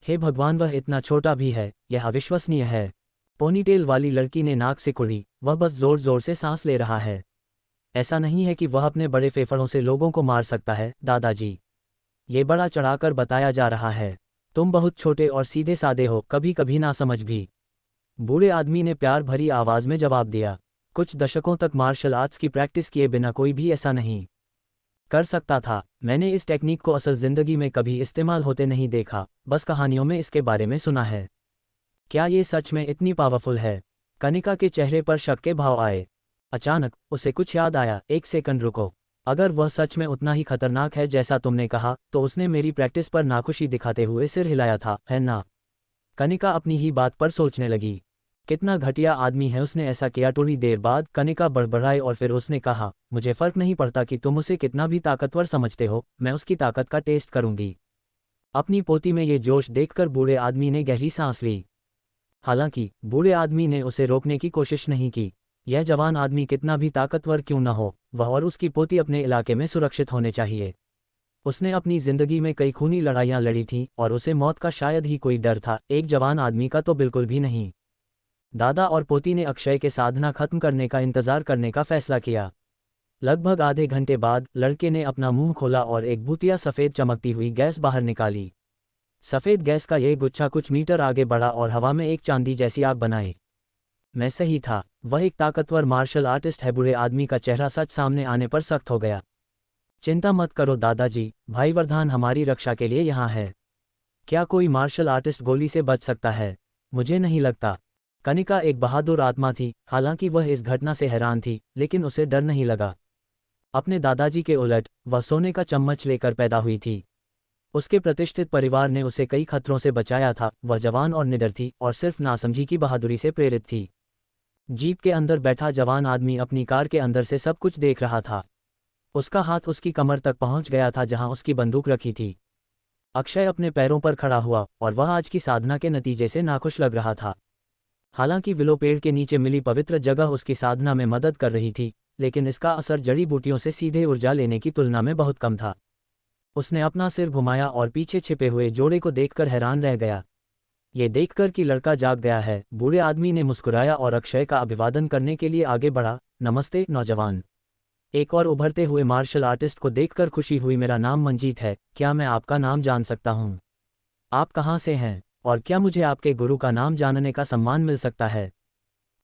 हे भगवान, वह इतना छोटा भी है, यह अविश्वसनीय है। पोनीटेल वाली लड़की ने नाक से कुड़ी, वह बस जोर जोर से सांस ले रहा है। ऐसा नहीं है कि वह अपने बड़े फेफड़ों से लोगों को मार सकता है दादाजी। ये बड़ा चढ़ाकर बताया जा रहा है। तुम बहुत छोटे और सीधे सादे हो, कभी कभी ना समझ भी। बूढ़े आदमी ने प्यार भरी आवाज़ में जवाब दिया। कुछ दशकों तक मार्शल आर्ट्स की प्रैक्टिस किए बिना कोई भी ऐसा नहीं कर सकता था। मैंने इस टेक्निक को असल ज़िंदगी में कभी इस्तेमाल होते नहीं देखा, बस कहानियों में इसके बारे में सुना है। क्या ये सच में इतनी पावरफुल है? कनिका के चेहरे पर शक के भाव आए। अचानक उसे कुछ याद आया। एक सेकंड रुको, अगर वह सच में उतना ही खतरनाक है जैसा तुमने कहा तो उसने मेरी प्रैक्टिस पर नाखुशी दिखाते हुए सिर हिलाया था, है ना? कनिका अपनी ही बात पर सोचने लगी। कितना घटिया आदमी है, उसने ऐसा किया। थोड़ी देर बाद कनिका बड़बड़ाई और फिर उसने कहा, मुझे फर्क नहीं पड़ता कि तुम उसे कितना भी ताकतवर समझते हो, मैं उसकी ताकत का टेस्ट करूंगी। अपनी पोती में ये जोश देखकर बूढ़े आदमी ने गहरी सांस ली। हालांकि बूढ़े आदमी ने उसे रोकने की कोशिश नहीं की। यह जवान आदमी कितना भी ताकतवर क्यों न हो, वह और उसकी पोती अपने इलाके में सुरक्षित होने चाहिए। उसने अपनी जिंदगी में कई खूनी लड़ाइयां लड़ी थीं और उसे मौत का शायद ही कोई डर था, एक जवान आदमी का तो बिल्कुल भी नहीं। दादा और पोती ने अक्षय के साधना खत्म करने का इंतजार करने का फैसला किया। लगभग आधे घंटे बाद लड़के ने अपना मुंह खोला और एक भूतिया सफ़ेद चमकती हुई गैस बाहर निकाली। सफ़ेद गैस का यह गुच्छा कुछ मीटर आगे बढ़ा और हवा में एक चांदी जैसी आग बनाई। मैं सही था, वह एक ताकतवर मार्शल आर्टिस्ट है। बूढ़े आदमी का चेहरा सच सामने आने पर सख्त हो गया। चिंता मत करो दादाजी, भाई वरदान हमारी रक्षा के लिए यहाँ है। क्या कोई मार्शल आर्टिस्ट गोली से बच सकता है? मुझे नहीं लगता। कनिका एक बहादुर आत्मा थी। हालांकि वह इस घटना से हैरान थी, लेकिन उसे डर नहीं लगा। अपने दादाजी के उलट, वह सोने का चम्मच लेकर पैदा हुई थी। उसके प्रतिष्ठित परिवार ने उसे कई खतरों से बचाया था। वह जवान और निडर थी और सिर्फ नासमझी की बहादुरी से प्रेरित थी। जीप के अंदर बैठा जवान आदमी अपनी कार के अंदर से सब कुछ देख रहा था। उसका हाथ उसकी कमर तक पहुंच गया था जहां उसकी बंदूक रखी थी। अक्षय अपने पैरों पर खड़ा हुआ और वह आज की साधना के नतीजे से नाखुश लग रहा था। हालांकि विलो पेड़ के नीचे मिली पवित्र जगह उसकी साधना में मदद कर रही थी, लेकिन इसका असर जड़ी बूटियों से सीधे ऊर्जा लेने की तुलना में बहुत कम था। उसने अपना सिर घुमाया और पीछे छिपे हुए जोड़े को देखकर हैरान रह गया। ये देखकर कि लड़का जाग गया है, बूढ़े आदमी ने मुस्कुराया और अक्षय का अभिवादन करने के लिए आगे बढ़ा। नमस्ते नौजवान। एक और उभरते हुए मार्शल आर्टिस्ट को देखकर खुशी हुई। मेरा नाम मंजीत है, क्या मैं आपका नाम जान सकता हूँ? आप कहाँ से हैं और क्या मुझे आपके गुरु का नाम जानने का सम्मान मिल सकता है?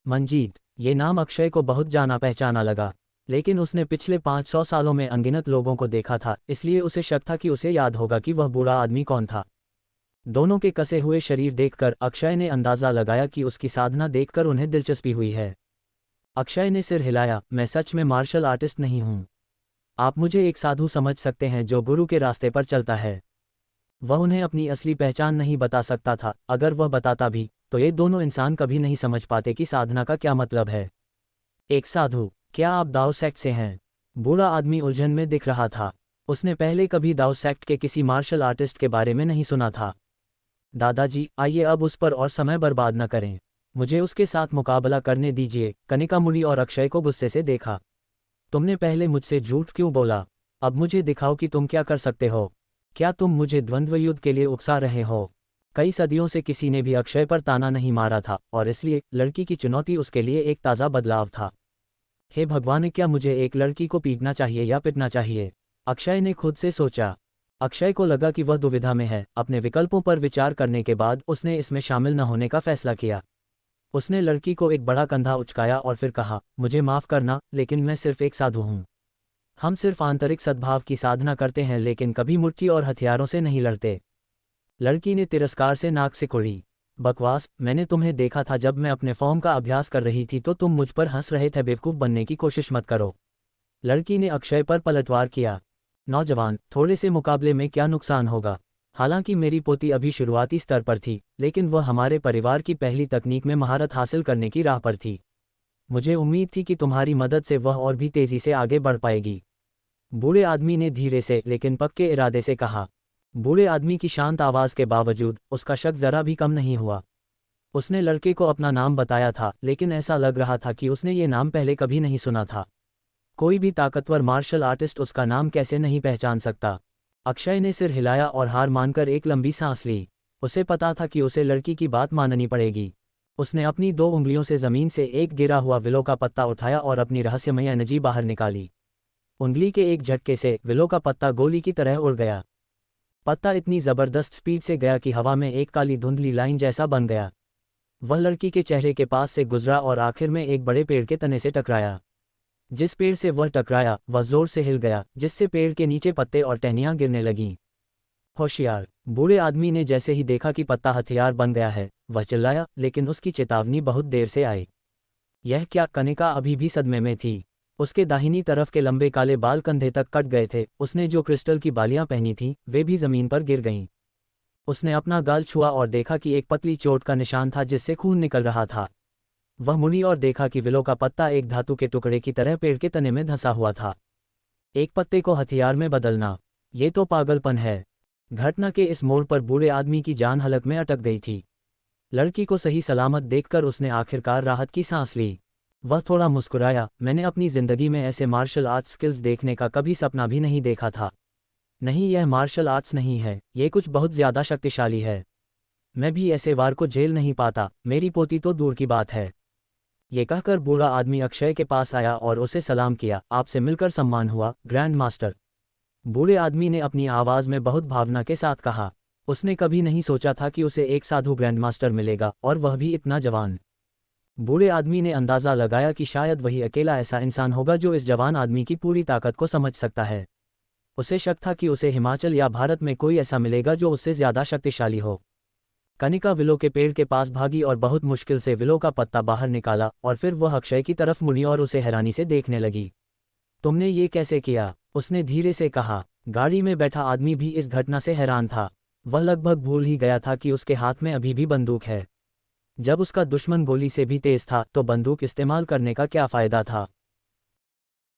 मंजीत, ये नाम अक्षय को बहुत जाना पहचाना लगा, लेकिन उसने पिछले 500 सालों में अनगिनत लोगों को देखा था, इसलिए उसे शक था कि उसे याद होगा कि वह बूढ़ा आदमी कौन था। दोनों के कसे हुए शरीर देखकर अक्षय ने अंदाज़ा लगाया कि उसकी साधना देखकर उन्हें दिलचस्पी हुई है। अक्षय ने सिर हिलाया। मैं सच में मार्शल आर्टिस्ट नहीं हूँ। आप मुझे एक साधु समझ सकते हैं जो गुरु के रास्ते पर चलता है। वह उन्हें अपनी असली पहचान नहीं बता सकता था। अगर वह बताता भी तो ये दोनों इंसान कभी नहीं समझ पाते कि साधना का क्या मतलब है। एक साधु, क्या आप दाओ सेक्ट से हैं? बूढ़ा आदमी उलझन में दिख रहा था। उसने पहले कभी दाओ सेक्ट के किसी मार्शल आर्टिस्ट के बारे में नहीं सुना था। दादाजी, आइए अब उस पर और समय बर्बाद न करें, मुझे उसके साथ मुकाबला करने दीजिए। कनिका मुड़ी और अक्षय को गुस्से से देखा। तुमने पहले मुझसे झूठ क्यों बोला? अब मुझे दिखाओ कि तुम क्या कर सकते हो। क्या तुम मुझे द्वंद्व युद्ध के लिए उकसा रहे हो? कई सदियों से किसी ने भी अक्षय पर ताना नहीं मारा था और इसलिए लड़की की चुनौती उसके लिए एक ताज़ा बदलाव था। हे भगवान, क्या मुझे एक लड़की को पीटना चाहिए या पिटना चाहिए? अक्षय ने खुद से सोचा। अक्षय को लगा कि वह दुविधा में है। अपने विकल्पों पर विचार करने के बाद उसने इसमें शामिल न होने का फैसला किया। उसने लड़की को एक बड़ा कंधा उचकाया और फिर कहा, मुझे माफ़ करना, लेकिन मैं सिर्फ एक साधु हूँ। हम सिर्फ आंतरिक सद्भाव की साधना करते हैं, लेकिन कभी मुट्ठी और हथियारों से नहीं लड़ते। लड़की ने तिरस्कार से नाक सिकोड़ी। बकवास, मैंने तुम्हें देखा था जब मैं अपने फॉर्म का अभ्यास कर रही थी तो तुम मुझ पर हंस रहे थे। बेवकूफ़ बनने की कोशिश मत करो। लड़की ने अक्षय पर पलटवार किया। नौजवान, थोड़े से मुकाबले में क्या नुकसान होगा? हालांकि मेरी पोती अभी शुरुआती स्तर पर थी, लेकिन वह हमारे परिवार की पहली तकनीक में महारत हासिल करने की राह पर थी। मुझे उम्मीद थी कि तुम्हारी मदद से वह और भी तेज़ी से आगे बढ़ पाएगी। बूढ़े आदमी ने धीरे से लेकिन पक्के इरादे से कहा। बूढ़े आदमी की शांत आवाज़ के बावजूद उसका शक जरा भी कम नहीं हुआ। उसने लड़के को अपना नाम बताया था, लेकिन ऐसा लग रहा था कि उसने ये नाम पहले कभी नहीं सुना था। कोई भी ताकतवर मार्शल आर्टिस्ट उसका नाम कैसे नहीं पहचान सकता? अक्षय ने सिर हिलाया और हार मानकर एक लंबी सांस ली। उसे पता था कि उसे लड़की की बात माननी पड़ेगी। उसने अपनी 2 उंगलियों से ज़मीन से एक गिरा हुआ विलो का पत्ता उठाया और अपनी रहस्यमय एनर्जी बाहर निकाली। उंगली के एक झटके से विलो का पत्ता गोली की तरह उड़ गया। पत्ता इतनी ज़बरदस्त स्पीड से गया कि हवा में एक काली धुंधली लाइन जैसा बन गया। वह लड़की के चेहरे के पास से गुजरा और आखिर में एक बड़े पेड़ के तने से टकराया। जिस पेड़ से वह टकराया वह जोर से हिल गया, जिससे पेड़ के नीचे पत्ते और टहनियाँ गिरने लगीं। होशियार! बूढ़े आदमी ने जैसे ही देखा कि पत्ता हथियार बन गया है, वह चिल्लाया, लेकिन उसकी चेतावनी बहुत देर से आई। यह क्या? कनिका अभी भी सदमे में थी। उसके दाहिनी तरफ के लंबे काले बाल कंधे तक कट गए थे। उसने जो क्रिस्टल की बालियां पहनी थीं, वे भी जमीन पर गिर गईं। उसने अपना गाल छुआ और देखा कि एक पतली चोट का निशान था जिससे खून निकल रहा था। वह मुड़ी और देखा कि विलो का पत्ता एक धातु के टुकड़े की तरह पेड़ के तने में धंसा हुआ था। एक पत्ते को हथियार में बदलना, ये तो पागलपन है। घटना के इस मोड़ पर बूढ़े आदमी की जान हलक में अटक गई थी। लड़की को सही सलामत देखकर उसने आखिरकार राहत की सांस ली। वह थोड़ा मुस्कुराया। मैंने अपनी ज़िंदगी में ऐसे मार्शल आर्ट्स स्किल्स देखने का कभी सपना भी नहीं देखा था। नहीं, यह मार्शल आर्ट्स नहीं है, ये कुछ बहुत ज़्यादा शक्तिशाली है। मैं भी ऐसे वार को झेल नहीं पाता, मेरी पोती तो दूर की बात है। ये कहकर बूढ़ा आदमी अक्षय के पास आया और उसे सलाम किया। आपसे मिलकर सम्मान हुआ, ग्रैंड मास्टर। बूढ़े आदमी ने अपनी आवाज़ में बहुत भावना के साथ कहा। उसने कभी नहीं सोचा था कि उसे एक साधु ग्रैंड मास्टर मिलेगा, और वह भी इतना जवान। बूढ़े आदमी ने अंदाज़ा लगाया कि शायद वही अकेला ऐसा इंसान होगा जो इस जवान आदमी की पूरी ताकत को समझ सकता है। उसे शक था कि उसे हिमाचल या भारत में कोई ऐसा मिलेगा जो उससे ज़्यादा शक्तिशाली हो। कनिका विलो के पेड़ के पास भागी और बहुत मुश्किल से विलो का पत्ता बाहर निकाला, और फिर वह अक्षय की तरफ मुड़ी और उसे हैरानी से देखने लगी। तुमने ये कैसे किया? उसने धीरे से कहा। गाड़ी में बैठा आदमी भी इस घटना से हैरान था। वह लगभग भूल ही गया था कि उसके हाथ में अभी भी बंदूक है। जब उसका दुश्मन गोली से भी तेज था तो बंदूक इस्तेमाल करने का क्या फ़ायदा था?